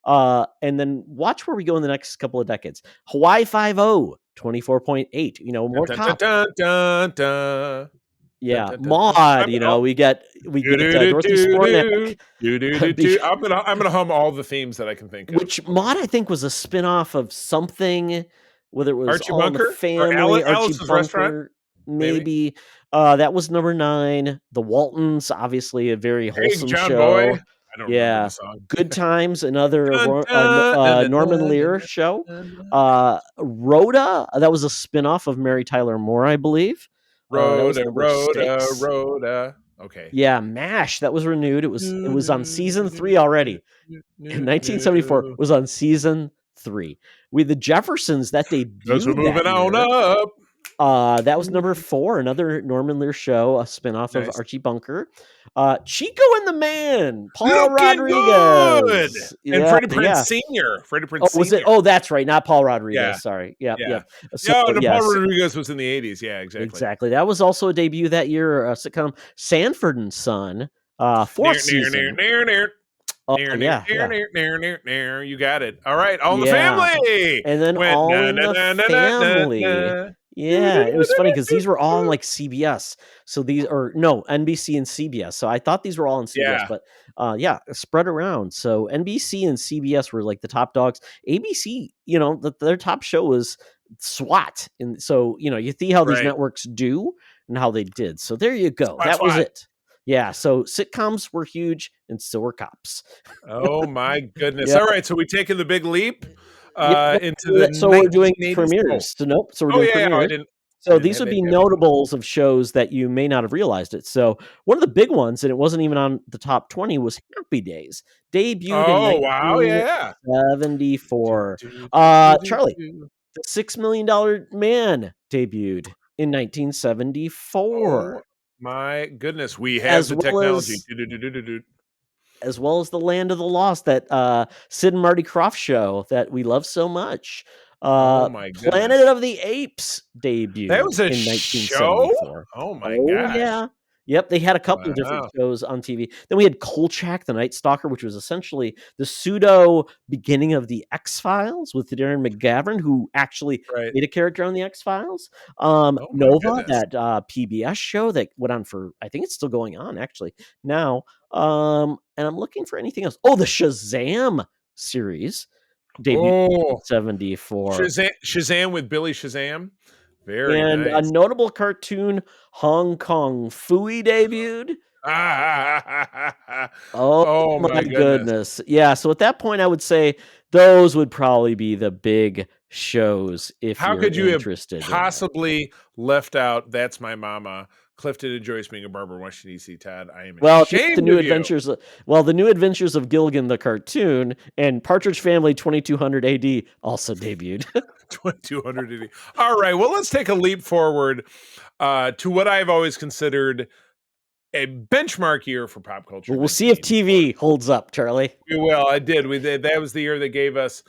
And then watch where we go in the next couple of decades. Hawaii Five-0, 24.8. More cop. Yeah, Maude. We get Dorothy Spornick. I'm gonna hum all the themes that I can think of. Which Maude, I think, was a spinoff of something. Whether it was Archie All in Bunker, the Family, Archie Bunker, Restaurant, maybe. That was number 9. The Waltons, obviously a very wholesome John show. Boy. I don't remember the song. Good Times, another Norman Lear show. Rhoda, that was a spinoff of Mary Tyler Moore, I believe. Rhoda. Okay. Yeah, MASH, that was renewed. It was on season 3 already. In 1974, was on season 3. We the Jeffersons that debuted. We're moving on up. That was number 4, another Norman Lear show, a spinoff of Archie Bunker. Chico and the Man, Paul Rodriguez. Good. And Freddie Prinze Sr. Freddie Prinze Sr. Was it? Oh, that's right. Not Paul Rodriguez. Yeah. Sorry. Yeah. So, Paul Rodriguez was in the 80s. Yeah, exactly. That was also a debut that year, a sitcom, Sanford and Son, 4th season. You got it. All right, All in the Family. And then All in the Family Yeah, it was funny because these were all on like CBS. So these or no NBC and CBS. So I thought these were all on CBS, Yeah. but yeah, spread around. So NBC and CBS were like the top dogs. ABC, their top show was SWAT, and so you see how these Right. networks do and how they did. So there you go. SWAT, That was SWAT. it. Yeah. So sitcoms were huge, and so were cops. Oh my goodness! Yeah. All right, so we taking the big leap Yeah, into the so we're doing 1980s. premieres. So nope. So we're Oh doing yeah, I premieres. didn't. So didn't these have would be that. notables of shows that you may not have realized it. So one of the big ones, and it wasn't even on the top 20, was Happy Days. Debuted in Oh wow, yeah. 1974. Charlie, the $6 Million Man debuted in 1974. Oh my goodness, we have As the well technology. as as well as the Land of the Lost, that Sid and Marty Krofft show that we love so much. Oh my Planet goodness. of the Apes debuted That was a in show? 1974. Oh my Oh gosh. yeah. Yep, they had a couple of different Wow. shows on TV. Then we had Kolchak, the Night Stalker, which was essentially the pseudo beginning of the X-Files with Darren McGavin, who actually Right. made a character on the X-Files. my Nova, goodness. that PBS show that went on for, I think it's still going on actually now. And I'm looking for anything else. Oh, the Shazam series debuted in Oh, 74. Shazam with Billy Shazam. Very And a nice. notable cartoon, Hong Kong Phooey, debuted. Oh, Oh my my goodness. goodness. Yeah, so at that point I would say those would probably be the big shows if How you're could you have interested in that. possibly left out That's My Mama, Clifton enjoys being a barber in Washington D.C. Todd, I am Well, if you get ashamed the new of you. adventures, the new adventures of Gilligan the cartoon and Partridge Family 2200 AD also debuted. 2280. All right, well, let's take a leap forward to what I've always considered a benchmark year for pop culture. We'll see if TV holds up, Charlie. We will. I did. We did. That was the year that gave us,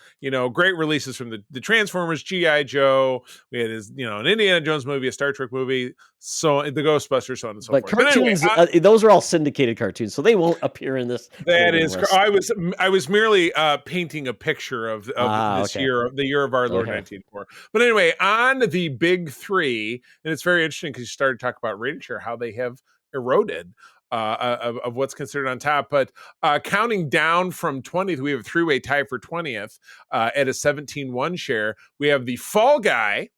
great releases from the Transformers, G.I. Joe. We had an Indiana Jones movie, a Star Trek movie, so the Ghostbusters, so on and so But forth. cartoons, but anyway, those are all syndicated cartoons, so they won't appear in this. that is. list. I was merely painting a picture of this okay. year, the year of our Lord Okay. 1904. But anyway, on the big three, and it's very interesting because you started to talk about rating share, how they have eroded. Of what's considered on top, but counting down from 20th, we have a three-way tie for 20th at a 17-1 share. We have the Fall Guy,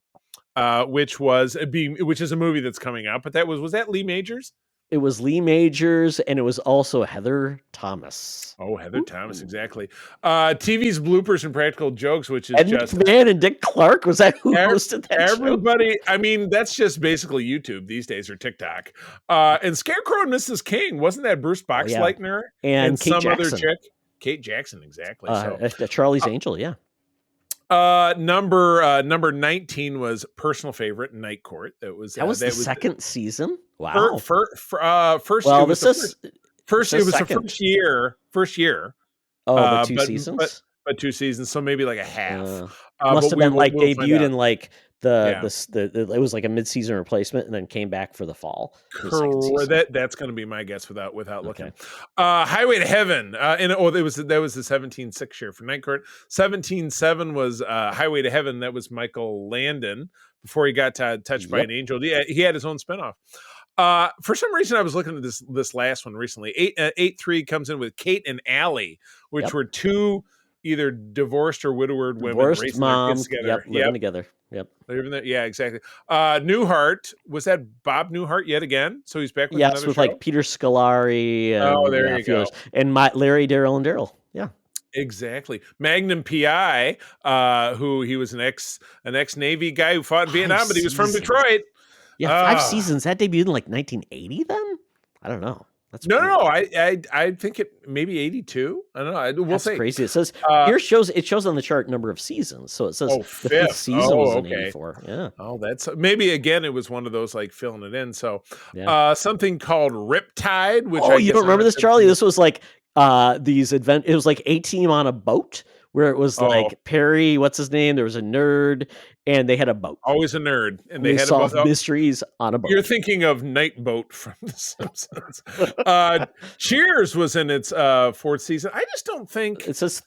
which is a movie that's coming out, but was that Lee Majors? It was Lee Majors, and it was also Heather Thomas. Oh, Heather Thomas, exactly. TV's Bloopers and Practical Jokes, which is Ed just McMahon and Dick Clark. Was that who hosted that show? everybody. I mean, that's just basically YouTube these days, or TikTok. And Scarecrow and Mrs. King, wasn't that Bruce Boxleitner and Kate some Jackson. other chick? Kate Jackson, exactly. Charlie's Angel, yeah. Number 19 was personal favorite, Night Court. That was the second season. First, Wow. well, it was the first year. Oh, but two seasons. But 2 seasons, so maybe like a half. Must have been we'll debuted in like it was like a mid-season replacement, and then came back for the fall. That's going to be my guess without looking. Highway to Heaven, that was the 17.6 share for Night Court. 17.7 was Highway to Heaven. That was Michael Landon before he got touched by an angel. He had his own spinoff. For some reason, I was looking at this last one recently. 8.3 comes in with Kate and Allie, which were two either divorced or widowed women, divorced moms, living together. Yep. Yeah, exactly. Newhart, was that Bob Newhart yet again? So he's back with another show? Like Peter Scolari. And, there you go. And Larry, Daryl, and Daryl. Yeah. Exactly. Magnum PI, who he was an ex Navy guy who fought in Vietnam, but he was from Detroit. Yeah, 5 seasons. That debuted in like 1980 then? I don't know. That's no. I think it maybe 82. I don't know. We'll That's say crazy. It says it shows on the chart number of seasons. So it says the fifth season was in 84. Yeah. Oh, that's maybe again it was one of those like filling it in. So something called Riptide, which you don't remember this, Charlie? This was like it was like a team on a boat where it was like Perry, what's his name? There was a nerd, and they had a boat. Always a nerd, and they had solved mysteries on a boat. You're thinking of Night Boat from The Simpsons. Cheers was in its 4th season. I just don't think it says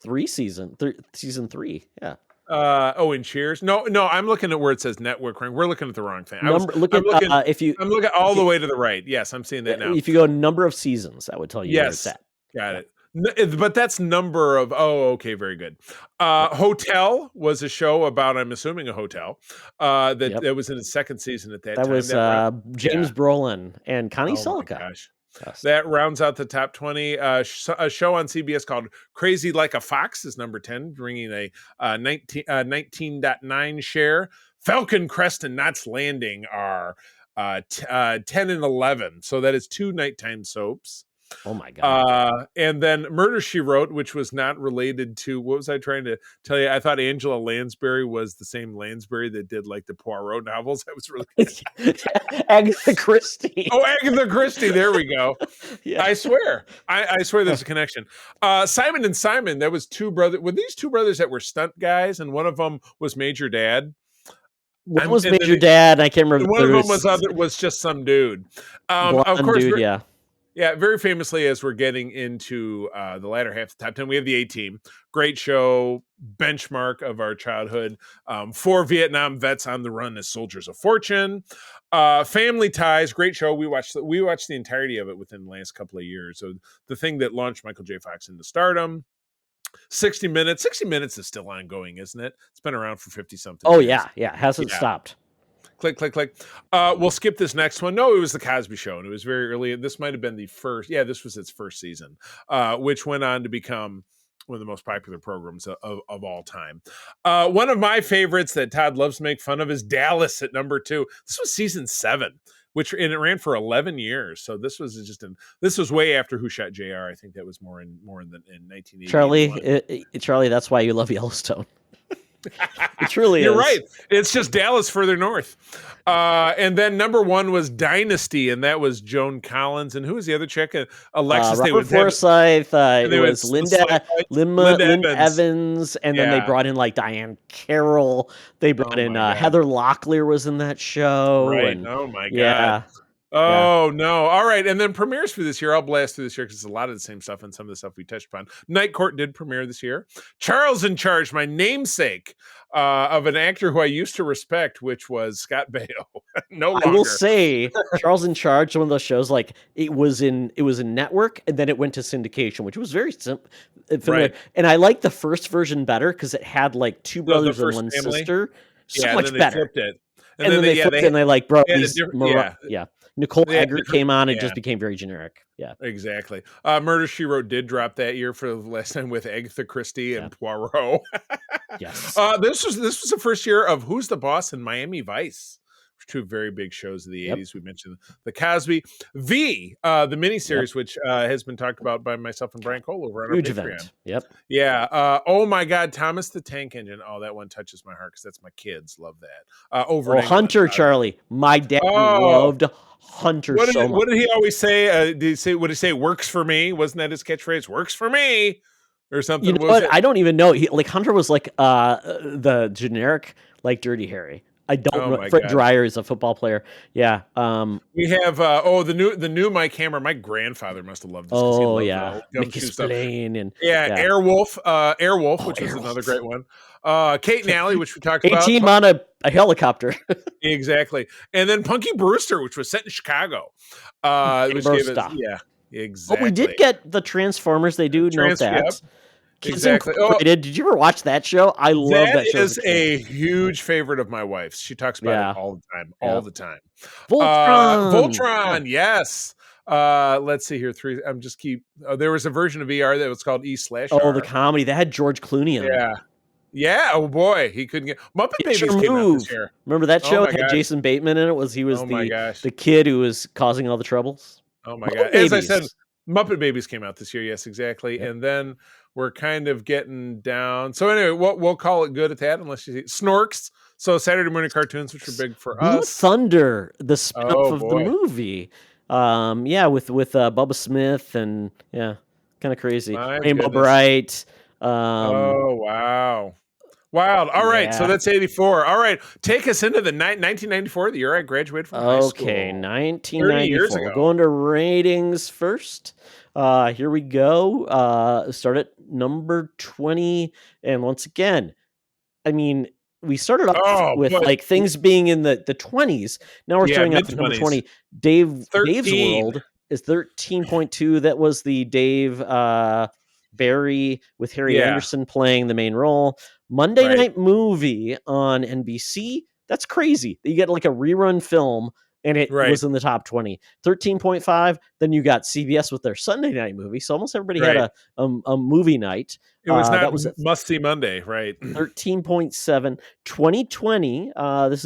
season 3. Yeah. In Cheers. No, I'm looking at where it says network rank. We're looking at the wrong thing. Look I'm at looking. if you I'm looking all the way to the right. Yes, I'm seeing that now. if you go number of seasons, that would tell you where it's Yes, at. got Yeah. it. But that's number of. Oh, okay, very good. Hotel was a show about, I'm assuming, a hotel. That was in its second season at that That time. was James Brolin and Connie Oh my Sellecca. gosh. Yes. That rounds out the top 20. A show on CBS called Crazy Like a Fox is number 10, bringing a 19.9 share. Falcon Crest and Knots Landing are 10 and 11. So that is 2 nighttime soaps. Oh my god. And then Murder, She Wrote, which was not related to, what was I trying to tell you? I thought Angela Lansbury was the same Lansbury that did like the Poirot novels. That was really Agatha Christie. Oh, Agatha Christie. There we go. Yeah. I swear. I swear there's a connection. Simon and Simon, that was two brothers. Were these two brothers that were stunt guys? And one of them was Major Dad. One was Major Dad. I can't remember. One of them was just some dude. Of course, dude, yeah. Yeah, very famously, as we're getting into the latter half of the top 10, we have the A-Team. Great show, benchmark of our childhood. 4 Vietnam vets on the run as soldiers of fortune. Family Ties, great show. We watched the entirety of it within the last couple of years. So the thing that launched Michael J. Fox into stardom. 60 Minutes. 60 Minutes is still ongoing, isn't it? It's been around for 50-something years. Yeah. It hasn't stopped. Click. We'll skip this next one. No, it was the Cosby Show, and it was very early. This might have been the first. Yeah, this was its first season, which went on to become one of the most popular programs of all time. One of my favorites that Todd loves to make fun of is Dallas at number 2. This was season 7, and it ran for 11 years. So this was this was way after Who Shot JR. I think that was more in 1980. Charlie, that's why you love Yellowstone. It truly You're is. right. It's just Dallas further north. And then number 1 was Dynasty, and that was Joan Collins. And who was the other chick? Alexis. Robert Forsyth. It was Linda Evans. And then they brought in like Diane Carroll. They brought in Heather Locklear was in that show. Right. And, oh my God. Yeah. Oh, no. All right. And then premieres for this year. I'll blast through this year because it's a lot of the same stuff and some of the stuff we touched upon. Night Court did premiere this year. Charles in Charge, my namesake, of an actor who I used to respect, which was Scott Baio. No longer. I will say Charles in Charge, one of those shows, like it was in network and then it went to syndication, which was very simple. Right. And I like the first version better because it had like 2 brothers and 1 sister. So much better. Flipped it. And then they flipped it and they like brought these. Nicole Eggert came on and just became very generic. Yeah, exactly. Murder, She Wrote did drop that year for the last time with Agatha Christie and Poirot. Yes. This was the first year of Who's the Boss and Miami Vice. 2 very big shows of the 80s. We mentioned the Cosby, the miniseries, which has been talked about by myself and Brian Cole over on Huge our Patreon. Event. Yep. Yeah. Oh my God, Thomas the Tank Engine. Oh, that one touches my heart because that's my kids love that. Hunter, Charlie. My dad loved Hunter so much. What did he always say? What did he say? Works for me. Wasn't that his catchphrase? Works for me, or something. You know what? I don't even know. Hunter was like the generic like Dirty Harry. I don't know. Fred Dreyer is a football player. Yeah. We have the new Mike Hammer. My grandfather must have loved this. Oh yeah, Mickey Spillane and Airwolf, which was another great one. Kate and Allie, which we talked about. A-Team on a helicopter. Exactly, and then Punky Brewster, which was set in Chicago. Which gave us, exactly. Oh, we did get the Transformers. They do note that. Yep. Exactly. Did you ever watch that show? I love that show. That is a huge favorite of my wife's. She talks about it all the time. All the time. Voltron. Yes. Let's see here. 3. I'm just there was a version of ER that was called E/R. Oh, the comedy that had George Clooney in it. Yeah. Yeah. Oh boy, he couldn't get Muppet Babies came out this year. Remember that show? It had Jason Bateman in it. He was the kid who was causing all the troubles. Oh my God. As I said, Muppet Babies came out this year. Yes, exactly. Yep. And then we're kind of getting down. So anyway, we'll call it good at that, unless you see Snorks. So Saturday morning cartoons, which are big for us. Blue Thunder, the spin-off of the movie. With Bubba Smith and kind of crazy. Rainbow Bright. Oh wow. Wild. All right, so that's 84. All right, take us into the 1994, the year I graduated from high school. Okay, 1994. Going to ratings first. Here we go. Start at number 20. And once again, I mean, we started off with but like things being in the 20s. Now we're starting off at number mid-20s. 20. Dave's 13. World is 13.2. That was the Dave Barry with Harry Anderson playing the main role. Monday Night Movie on NBC. That's crazy. You get like a rerun film and it was in the top 20. 13.5. Then you got CBS with their Sunday Night Movie. So almost everybody had a movie night. It was not that was Must See Monday, right? 13.7. 2020. This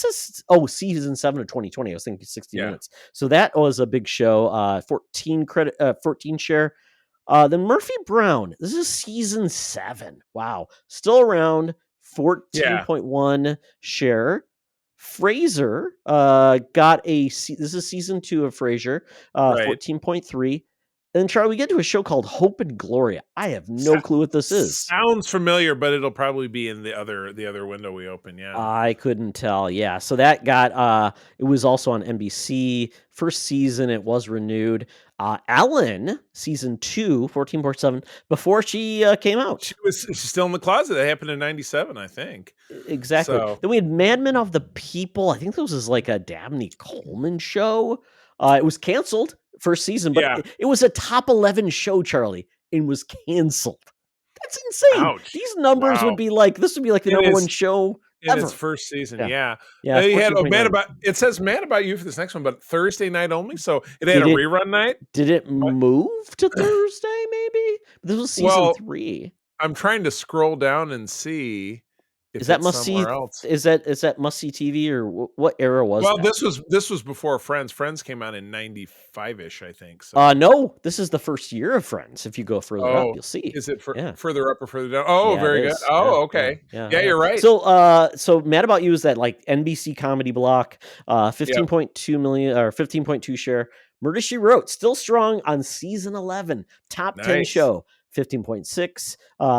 is season 7 of 2020. I was thinking 60 minutes. So that was a big show. 14 share. Then Murphy Brown. This is season 7. Wow. Still around. 14.1 share. Frasier got this is season 2 of Frasier. 14.3. And Charlie, we get to a show called Hope and Gloria. I have no clue what this is. Sounds familiar, but it'll probably be in the other window we open. Yeah, I couldn't tell. Yeah, so that got it was also on NBC. First season, it was renewed. Ellen, season 2, 14.7, before she came out. She's still in the closet. That happened in 97, I think. Exactly. So. Then we had Mad Men of the People. I think this was like a Dabney Coleman show. It was canceled first season, but it was a top 11 show, Charlie, and was canceled. That's insane. Ouch. These numbers would be like the number one show in ever. its first season. Yeah. They had it says Mad About You for this next one, but Thursday night only. So it had a rerun night. Did it move to Thursday? Maybe this was season 3. I'm trying to scroll down and see. Is that must see? Is that must see TV or what era was? Well, that? this was before Friends. Friends came out in 95-ish, I think. So. No, this is the first year of Friends. If you go further up, you'll see. Is it further up or further down? Oh, very good. Oh, okay. Yeah, you're right. So Mad About You is that like NBC comedy block. 15.2 million or 15.2 share. Murder She Wrote still strong on season 11, top 10 show. 15.6.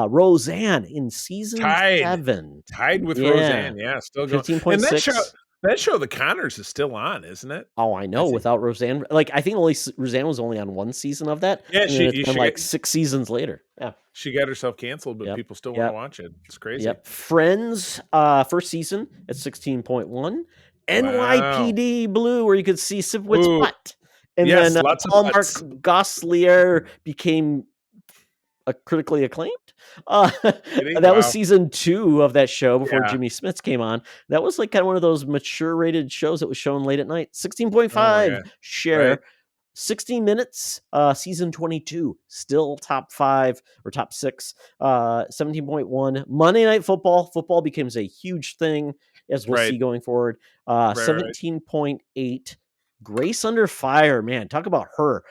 Roseanne in season 7. Tied with Roseanne. Yeah, still going. 15.6. That show, The Connors, is still on, isn't it? Oh, I know. Without Roseanne. Like, I think Roseanne was only on one season of that. Yeah, she like 6 seasons later. Yeah. She got herself canceled, but people still want to watch it. It's crazy. Yep. Friends, first season at 16.1. NYPD Blue, where you could see Sipowicz butt. And then Hallmark Gosselaar became critically acclaimed. That was season 2 of that show before Jimmy Smits came on. That was like kind of one of those mature rated shows that was shown late at night. 16.5 share. 60 Minutes, season 22, still top 5 or top 6. 17.1. Monday Night Football. Football becomes a huge thing as we'll see going forward. 17.8. Grace Under Fire, man, talk about her.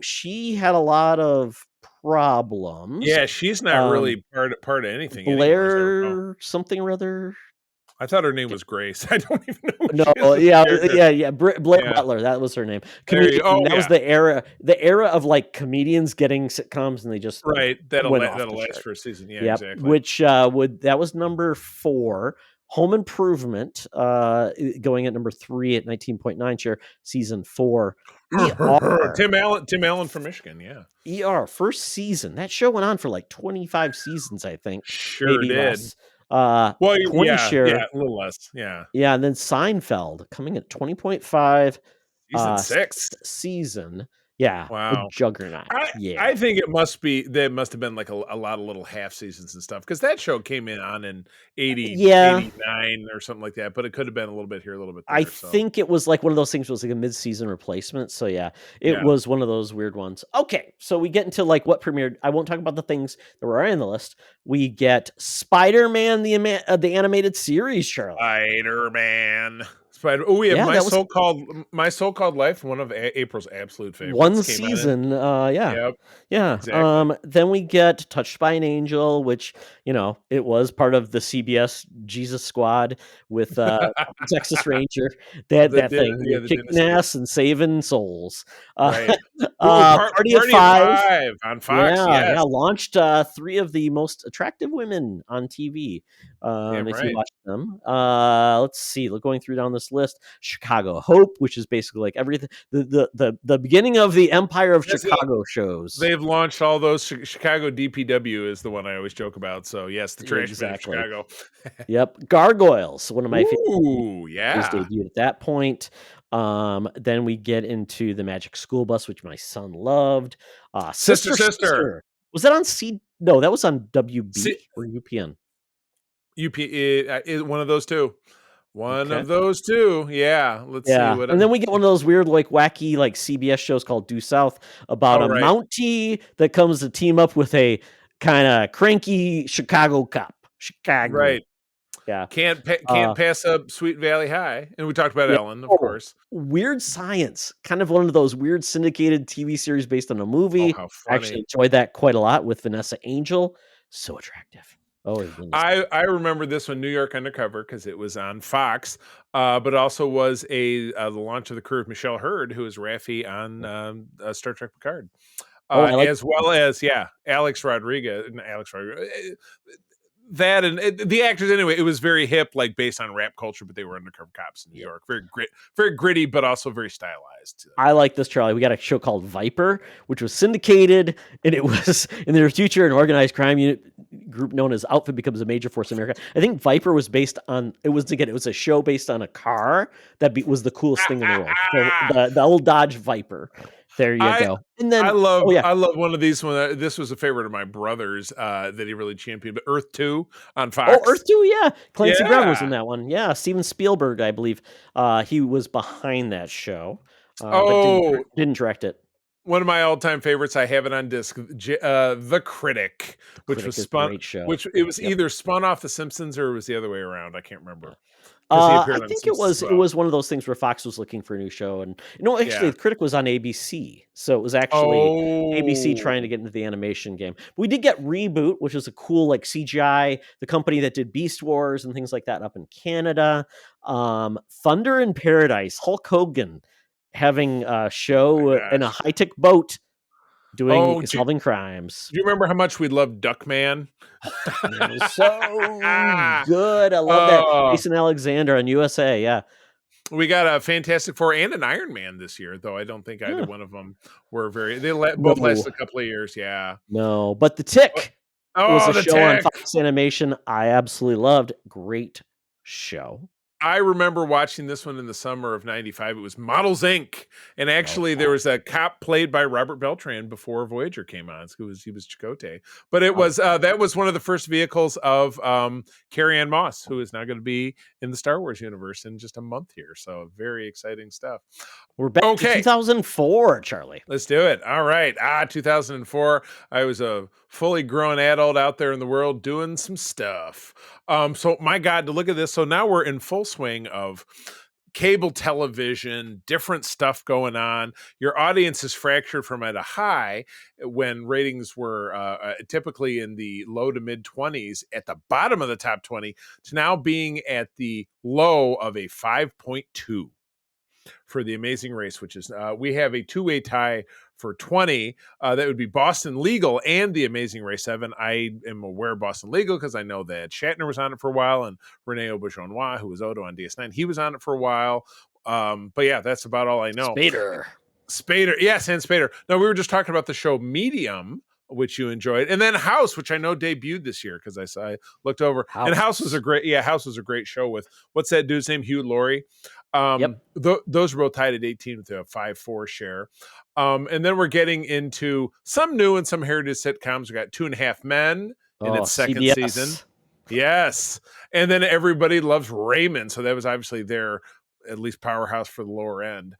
She had a lot of problems. Yeah, she's not really part of anything. Blair anymore, something or other. I thought her name was Grace. I don't even know. Blair Butler, that was her name. That was the era of like comedians getting sitcoms, and they just that'll last for a season. Yeah, exactly. Which that was number 4. Home Improvement, going at number 3 at 19.9 share, season 4. ER. Tim Allen from Michigan, ER, first season. That show went on for like 25 seasons, I think. Sure maybe did. Less. 20 share. Yeah, a little less. Yeah. Yeah, and then Seinfeld coming at 20.5. Season 6. Season. Yeah. Wow. A juggernaut. I think it must have been like a lot of little half seasons and stuff, because that show came in 89 or something like that, but it could have been a little bit here, a little bit there. I think it was like one of those things was like a mid-season replacement. So it was one of those weird ones. Okay, so we get into like what premiered. I won't talk about the things that were on the list. We get Spider-Man, the animated series, Charlie. Spider-Man. We have My So-Called Life, one of April's absolute favorites. One season, yeah. Exactly. Then we get Touched by an Angel, which, it was part of the CBS Jesus Squad with Texas Ranger. They had that thing, kicking ass and saving souls. Party of Five on Fox. Yeah, launched 3 of the most attractive women on TV. If you watch them, let's see. Going through down this this list. Chicago Hope, which is basically like everything, the beginning of the Empire of Chicago shows. They've launched all those. Chicago DPW is the one I always joke about. So yes, the trash bin of Exactly. Chicago. Yep, Gargoyles, one of my favorite. Ooh, yeah. Debuted at that point. Then we get into the Magic School Bus, which my son loved. Sister. Was that on C? No, that was on WB or UPN. One of those two. One of those two. Yeah. Let's see. And then we get one of those weird, like wacky, like CBS shows called Due South about a Mountie that comes to team up with a kind of cranky Chicago cop. Chicago. Right. Yeah. Can't pass up Sweet Valley High. And we talked about Ellen, of course. Weird Science. Kind of one of those weird syndicated TV series based on a movie. Oh, how funny. I actually enjoyed that quite a lot with Vanessa Angel. So attractive. Oh, I remember this one, New York Undercover, because it was on Fox, but also was the launch of the career of Michelle Hurd, who is Raffi on Star Trek Picard, as well as Alex Rodriguez. That and the actors anyway. It was very hip, like based on rap culture, but they were undercover cops in New York. Very gritty, but also very stylized. I like this, Charlie. We got a show called Viper, which was syndicated, and it was in the future an organized crime unit group known as Outfit becomes a major force in America. I think Viper was based on it was a show based on a car that was the coolest thing in the world. So the old Dodge Viper. There you go. And then I love one of these. This was a favorite of my brother's that he really championed. But Earth 2 on Fox. Oh, Earth 2, yeah. Clancy Brown was in that one. Yeah, Steven Spielberg, I believe, he was behind that show. But didn't direct it. One of my all-time favorites. I have it on disc. The Critic, which was spun. Great show. Which it was either spun off The Simpsons or it was the other way around. I can't remember. I think it was one of those things where Fox was looking for a new show, and The Critic was on ABC, so it was actually ABC trying to get into the animation game. But we did get Reboot, which was a cool like CGI, the company that did Beast Wars and things like that up in Canada. Thunder in Paradise, Hulk Hogan having a show in a high-tech boat solving crimes. Do you remember how much we loved Duckman? It was so good. I love that. Jason Alexander on USA. Yeah. We got a Fantastic Four and an Iron Man this year, though I don't think either one of them were both lasted a couple of years. Yeah. No, but The Tick was a show on Fox Animation I absolutely loved. Great show. I remember watching this one in the summer of '95. It was Models Inc. And actually there was a cop played by Robert Beltran before Voyager came on. He was Chakotay. But it was that was one of the first vehicles of Carrie-Anne Moss, who is now going to be in the Star Wars universe in just a month here. So very exciting stuff. We're back to 2004, Charlie. Let's do it. All right. 2004. I was a fully grown adult out there in the world doing some stuff. So my God, to look at this. So now we're in full swing of cable television, different stuff going on. Your audience is fractured from at a high when ratings were typically in the low to mid 20s at the bottom of the top 20 to now being at the low of a 5.2 for The Amazing Race, which is we have a two-way tie for 20. That would be Boston Legal and The Amazing Race 7. I am aware of Boston Legal because I know that Shatner was on it for a while, and Rene Auberjonois, who was Odo on DS9, he was on it for a while. But yeah, that's about all I know. Spader. Yes, and Spader. Now, we were just talking about the show Medium, which you enjoyed, and then House, which I know debuted this year because I looked over. And House was a great show with what's that dude's name? Hugh Laurie. Those were both tied at 18 with a 5.4 share. And then we're getting into some new and some heritage sitcoms. We got 2.5 Men in its second season. Yes. And then Everybody Loves Raymond. So that was obviously their at least powerhouse for the lower end.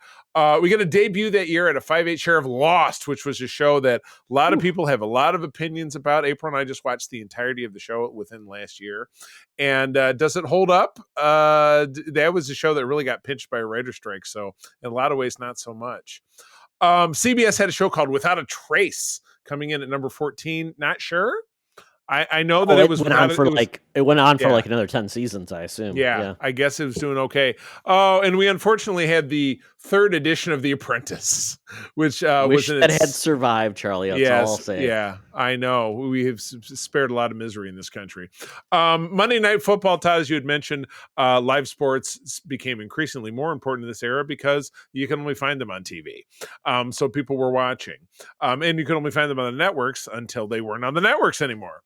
We get a debut that year at a 5.8 share of Lost, which was a show that a lot of people have a lot of opinions about. April and I just watched the entirety of the show within last year. And does it hold up? That was a show that really got pinched by a writer's strike. So in a lot of ways, not so much. CBS had a show called Without a Trace coming in at number 14. Not sure. I know that it went on for like another 10 seasons, I assume. Yeah, I guess it was doing okay. Oh, and we unfortunately had the third edition of The Apprentice, which wish that had survived, Charlie. That's all I'll say. Yeah. I know we have spared a lot of misery in this country. Monday Night Football, Todd, as you had mentioned, live sports became increasingly more important in this era because you can only find them on TV. So people were watching, and you could only find them on the networks until they weren't on the networks anymore.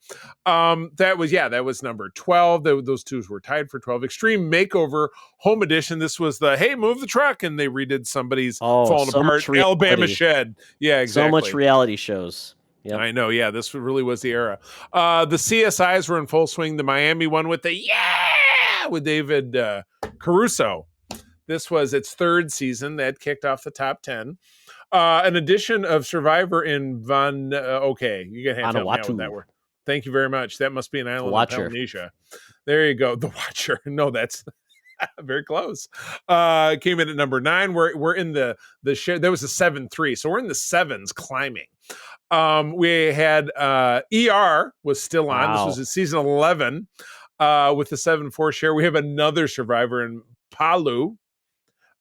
That was number 12. Those two were tied for 12. Extreme Makeover Home Edition. This was the hey, move the truck, and they redid somebody's falling so apart much Alabama reality. shed. Yeah, exactly. So much reality shows. Yep. I know. Yeah, this really was the era. The CSIs were in full swing. The Miami one with with David Caruso. This was its third season that kicked off the top 10. An edition of Survivor in okay, you can help me out with that word. Thank you very much. That must be an island of Polynesia. There you go. The Watcher. No, that's very close. Came in at number 9. We're in the share. There was a 7-3, so we're in the 7s climbing. We had ER was still on. This was in season 11 with the 7-4 share. We have another Survivor in Palu.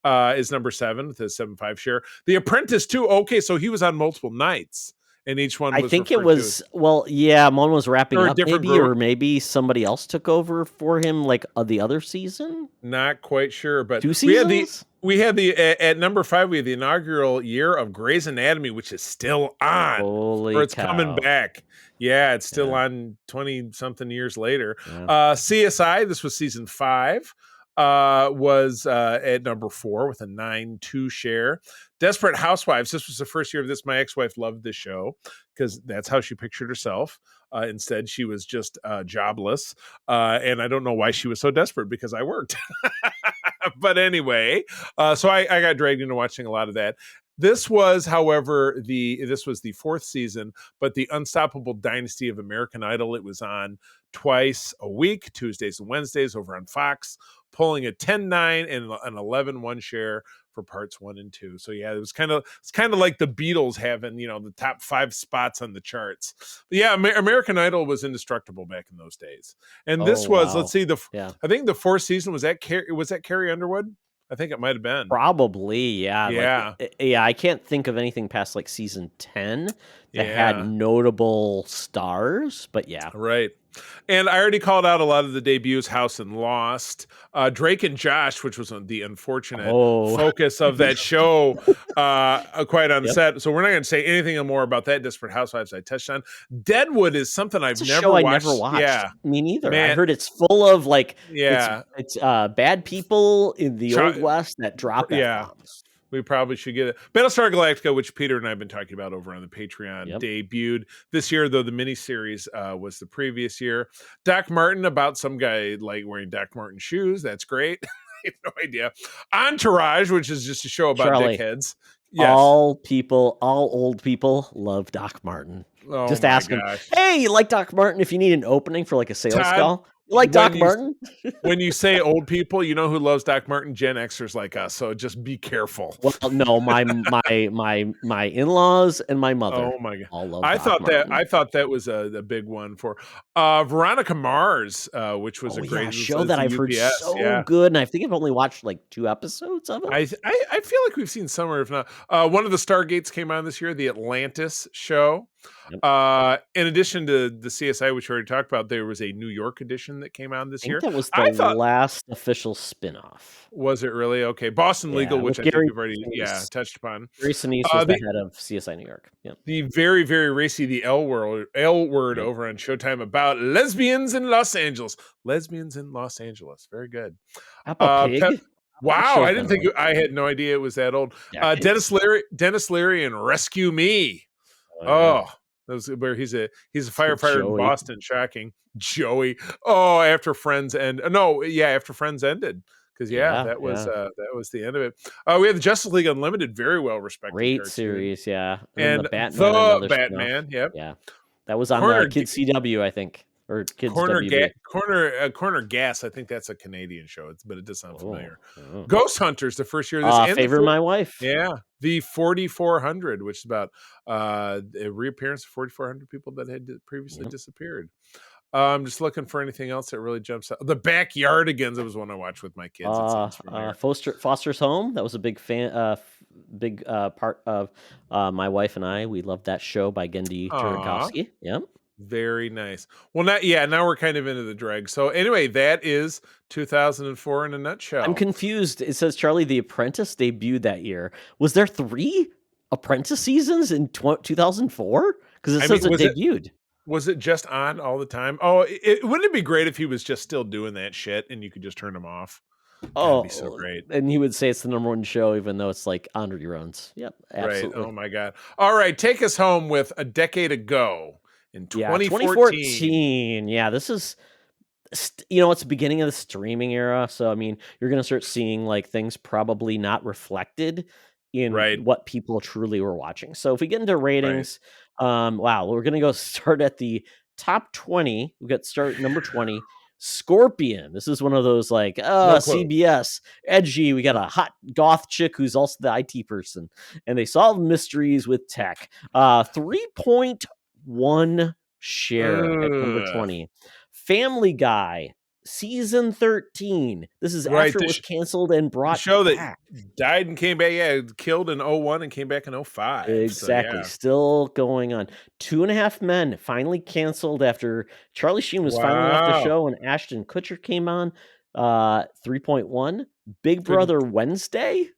Is number 7 with a 7-5 share. The Apprentice too. Okay, so he was on multiple nights, and each one was. I think it was one was wrapping up, maybe somebody else took over for him, like the other season. Not quite sure, but 2 seasons. We had the at number 5. We had the inaugural year of Grey's Anatomy, which is still on. Holy or it's cow. coming back. Yeah, it's still on 20-something years later. CSI. This was season 5. Was at number 4 with a 9.2 share. Desperate Housewives. This was the first year of this. My ex-wife loved this show because that's how she pictured herself. Instead, she was just jobless. And I don't know why she was so desperate because I worked. But anyway, so I got dragged into watching a lot of that. This was, however, this was the 4th season, but the Unstoppable Dynasty of American Idol. It was on twice a week, Tuesdays and Wednesdays, over on Fox, pulling a 10-9 and an 11-1 share for parts 1 and 2. So yeah, it's kind of like the Beatles having the top 5 spots on the charts. But yeah, American Idol was indestructible back in those days. And this was let's see, I think the 4th season was that Carrie Underwood. I think it might have been. Probably, yeah. Yeah. I can't think of anything past like season 10 that had notable stars, but yeah. Right. And I already called out a lot of the debuts, House and Lost. Drake and Josh, which was the unfortunate focus of that show, quite on the set. So we're not going to say anything more about that. Desperate Housewives I touched on. Deadwood is something I've never watched. I never watched. Yeah. Me neither. Man. I heard it's full of it's bad people in the Old West that drop F-bombs. We probably should get it. Battlestar Galactica, which Peter and I have been talking about over on the Patreon, debuted this year, though the miniseries was the previous year. Doc Martin, about some guy wearing Doc Martin shoes. That's great. I have no idea. Entourage, which is just a show about dickheads. Yes. All old people love Doc Martin. Just ask him, hey, you like Doc Martin if you need an opening for like a sales call? You like Doc Martin? When you say old people, you know who loves Doc Martin? Gen Xers like us. So just be careful. Well, no, my in-laws and my mother. Oh my god! All love I Doc Martin. I thought that was a big one for Veronica Mars, which was a great show that I've heard so good, and I think I've only watched like 2 episodes of it. I feel like we've seen somewhere, if not one of the Stargates came on this year, the Atlantis show. Yep. In addition to the CSI, which we already talked about, there was a New York edition that came out this year. That was the last official spin-off. Was it really? Okay. Boston Legal, which I think we've already touched upon. Gary Sinise was the head of CSI New York. Yep. The very, very racy, the L word over on Showtime about lesbians in Los Angeles. Lesbians in Los Angeles. Very good. Pig? Wow, I didn't think I had no idea it was that old. Dennis Leary and Rescue Me. That was where he's a firefighter in Boston. Shocking. Joey. After Friends ended. Because that was the end of it. We had the Justice League Unlimited, very well respected. Great cartoon. Series, yeah. And the Batman, yep. Yeah. That was on Kids CW, I think. Or Kids Corner Gas. I think that's a Canadian show, but it does sound familiar. Ghost Hunters, the first year of this. Favorite my wife. Yeah, the 4,400, which is about a reappearance of 4,400 people that had previously disappeared. I'm just looking for anything else that really jumps out. The Backyardigans. It was one I watched with my kids. Foster's Home. That was a big big part of my wife and I. We love that show by Gendy Aw. Tartakovsky. Yep. Very nice. Well, now we're kind of into the drag. So anyway, that is 2004 in a I'm nutshell. confused. It says Charlie the Apprentice debuted that year. Was there 3 Apprentice seasons in 2004? Because it I says mean, it debuted. was it just on all the time? Oh, wouldn't it be great if he was just still doing that shit and you could just turn him off? That'd be so great. And he would say it's the number 1 show, even though it's like on reruns. Yep, Right. absolutely. Oh my God. All right. Take us home with a decade ago in Yeah, 2014. 2014. Yeah, this is, it's the beginning of the streaming era. So, I mean, you're going to start seeing like things probably not reflected in Right. what people truly were watching. So, if we get into ratings, wow, we're going to go start at the top 20. We got start number 20. Scorpion. This is one of those like, No clue. CBS, edgy. We got a hot goth chick who's also the IT person, and they solve mysteries with tech. 3.1 share at number Ugh. 20. Family Guy, season 13. This is Right, after it the was canceled and The brought show that back. died and came back. Yeah, killed in 01 and came back in 05. Exactly. So yeah. Still going on. 2.5 Men finally canceled after Charlie Sheen was finally off the Wow. show and Ashton Kutcher came on. 3.1. Big Couldn't- Brother Wednesday,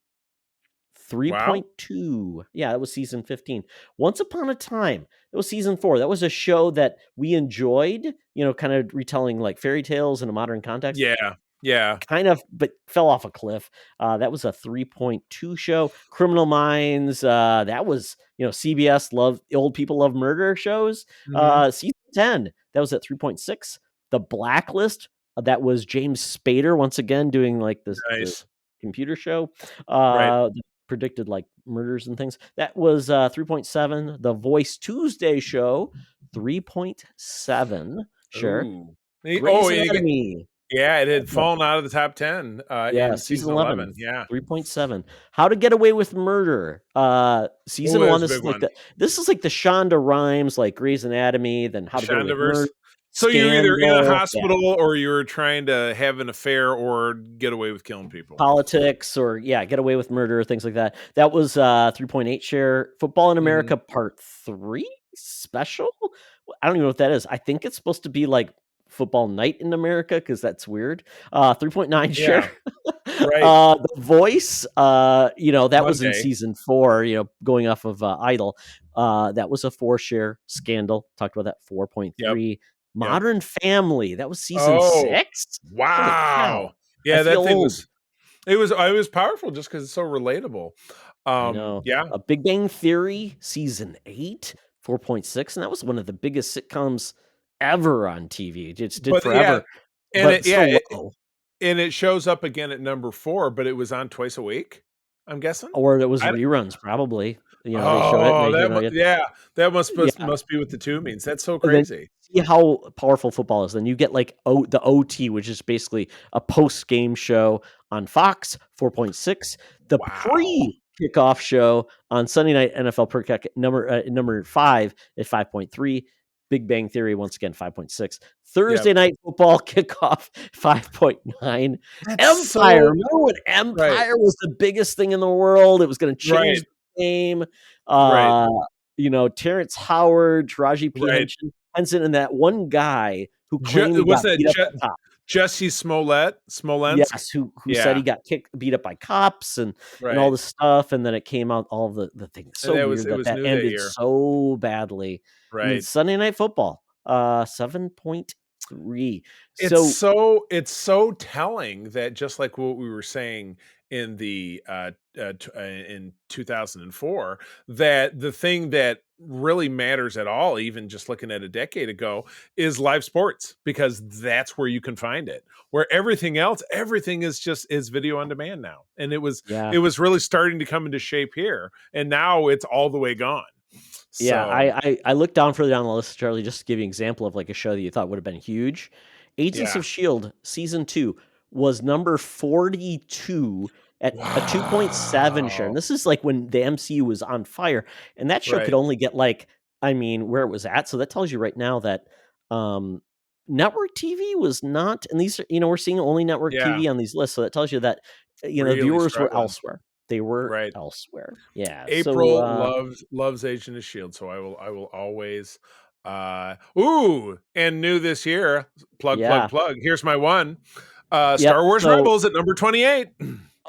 3.2. Yeah, that was season 15. Once Upon a Time, that was season 4. That was a show that we enjoyed, kind of retelling like fairy tales in a modern context. Yeah. Yeah. Kind of, but fell off a cliff. That was a 3.2 show. Criminal Minds, that was, CBS old people love murder shows. Mhm. Season 10, that was at 3.6. The Blacklist, that was James Spader once again doing like the Nice. computer show. Right. That predicted like murders and things. That was 3.7. The Voice Tuesday show, 3.7. Sure. Ooh. Grey's and you get- Anatomy. yeah, it had fallen out of the top 10 Yeah, in season 11. Yeah. 3.7. How to Get Away with Murder. Season Ooh, that 1, was a this is big like one. this is like the Shonda Rhimes, like Grey's Anatomy, then How to Get Away with Shondaverse. Murder. So you're either in a Scandal, hospital or you're trying to have an affair or get away with killing people. politics, or Get Away with Murder, things like that. That was 3.8 share. Football in America Part 3 special. I don't even know what that is. I think it's supposed to be like Football Night in America, because that's weird. 3.9 share. Right. The Voice, that was in Monday. season 4, going off of Idol. That was a 4 share. Scandal, talked about that, 4.3. Modern Family, that was season 6. Wow. Yeah, I that feel thing old. was powerful just because it's so relatable. I know. Yeah. A Big Bang Theory, season 8, 4.6, and that was one of the biggest sitcoms ever on TV. It just did forever. And But still low. And it shows up again at number 4, but it was on twice a week, I'm guessing. Or it was reruns, probably. They showed it. That must be what the 2 means. That's so And then crazy. see how powerful football is. Then you get like the OT, which is basically a post-game show on Fox, 4.6. The pre-kickoff show on Sunday Night NFL per kick, number 5 at 5.3. Big Bang Theory, once again, 5.6. Thursday Night Football kickoff, 5.9. Empire. Remember when Empire was the biggest thing in the world? It was going to change the game. Terrence Howard, Taraji P. Henson, and that one guy who claimed he got beat up by cops. Jesse Smollett? Yes, who said he got beat up by cops and all this stuff, and then it came out, all the things. So weird that ended so badly. Right. I mean, Sunday Night Football, 7.3. It's so telling that, just like what we were saying in the in 2004, that the thing that really matters at all, even just looking at a decade ago, is live sports, because that's where you can find it. Where everything is video on demand now, and it was really starting to come into shape here, and now it's all the way gone. Yeah, I looked down further down the list, Charlie, just to give you an example of like a show that you thought would have been huge. Agents of S.H.I.E.L.D. season 2 was number 42 at a 2.7 share. And this is like when the MCU was on fire. And that show could only get like, where it was at. So that tells you right now that network TV was not, and these are, we're seeing only network TV on these lists. So that tells you that, the viewers were elsewhere. They were Right. elsewhere. Yeah. April So loves Agent of Shield, so I will always ooh, and new this year, yeah. plug. Here's my one. Yep. Star Wars So Rebels at number 28.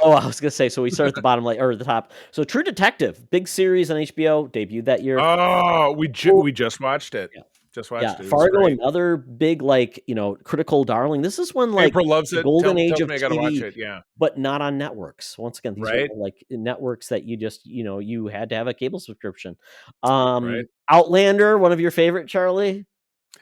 oh, I was gonna say, so we start at the bottom, like, or the top. So True Detective, big series on HBO, debuted that year. Oh, Oh, we just watched it. yeah. Just Yeah, watched it. It was Fargo, great. another big, like, critical darling. This is when, like, April loves the it. golden age Tells of me I got to watch TV, it. Yeah. but not on networks. Once again, these are Right? like networks that you just, you had to have a cable subscription. Right. Outlander, one of your favorite, Charlie?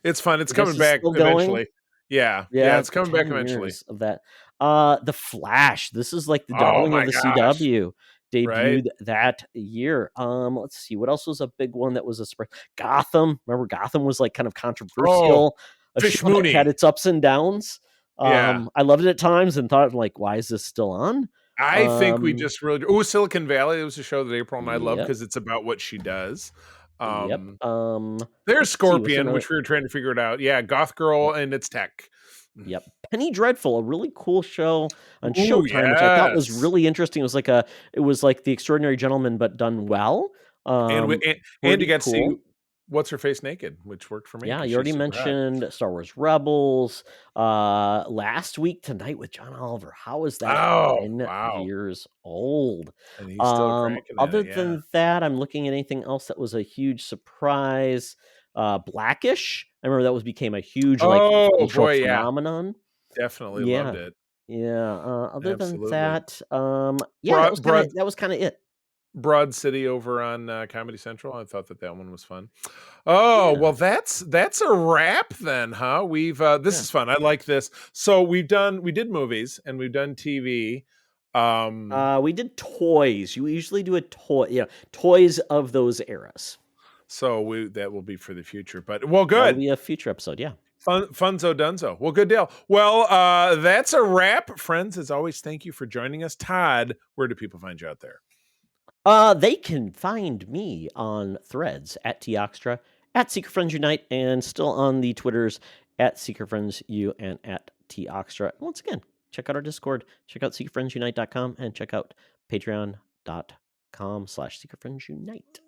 It's fun. It's I guess coming is back still going. eventually. Yeah. Yeah, Yeah, it's coming back 10 eventually. years of that. The Flash, this is like the Oh darling of my the gosh. CW, Right? debuted that year. Let's see, what else was a big one that was a surprise? Gotham. Remember Gotham was like kind of Oh, controversial, a Fish show that had Mooney. its ups and downs. Yeah. I loved it at times and thought like, why is this still on? I think we Um, just really Silicon Valley. It was a show that April and I love yep, because it's about what she does. yep. There's Let's see, what's Scorpion, another? which we were trying to figure it out. Yeah, Goth Girl Yep. and it's tech. Yep. Penny Dreadful, a really cool show on Ooh, Showtime, which I thought was yes. really interesting. It was like The Extraordinary Gentleman, but done well. And we and you Pretty got to see cool. what's her face naked, which worked for me Yeah, because you she's already super hot. mentioned Star Wars Rebels. Last Week Tonight with John Oliver. How is that Oh, 10 wow. years old? And he's still cranking at Other it. Yeah. than that, I'm looking at anything else that was a huge surprise. Blackish. I remember that became a huge like Oh cultural boy, yeah. phenomenon. Definitely loved Yeah. it. Yeah, other than Absolutely. that, yeah, Broad Broad that was kinda it. Broad City over on Comedy Central. I thought that one was fun. Oh, Yeah, well that's a wrap then, huh? We've this yeah. is fun. I like this. So we did movies and we've done TV. We did toys. You usually do a toy, toys of those eras. So that will be for the future. But well, That'll good. be a future episode, yeah. Funzo Dunzo. Well, good deal. Well, that's a wrap, friends. As always, thank you for joining us. Todd, where do people find you out there? They can find me on Threads at Toxtra, at Secret Friends Unite, and still on the Twitters at Secret Friends U and at Toxtra. Once again, check out our Discord, check out secretfriendsunite.com, and check out patreon.com/secretfriendsunite.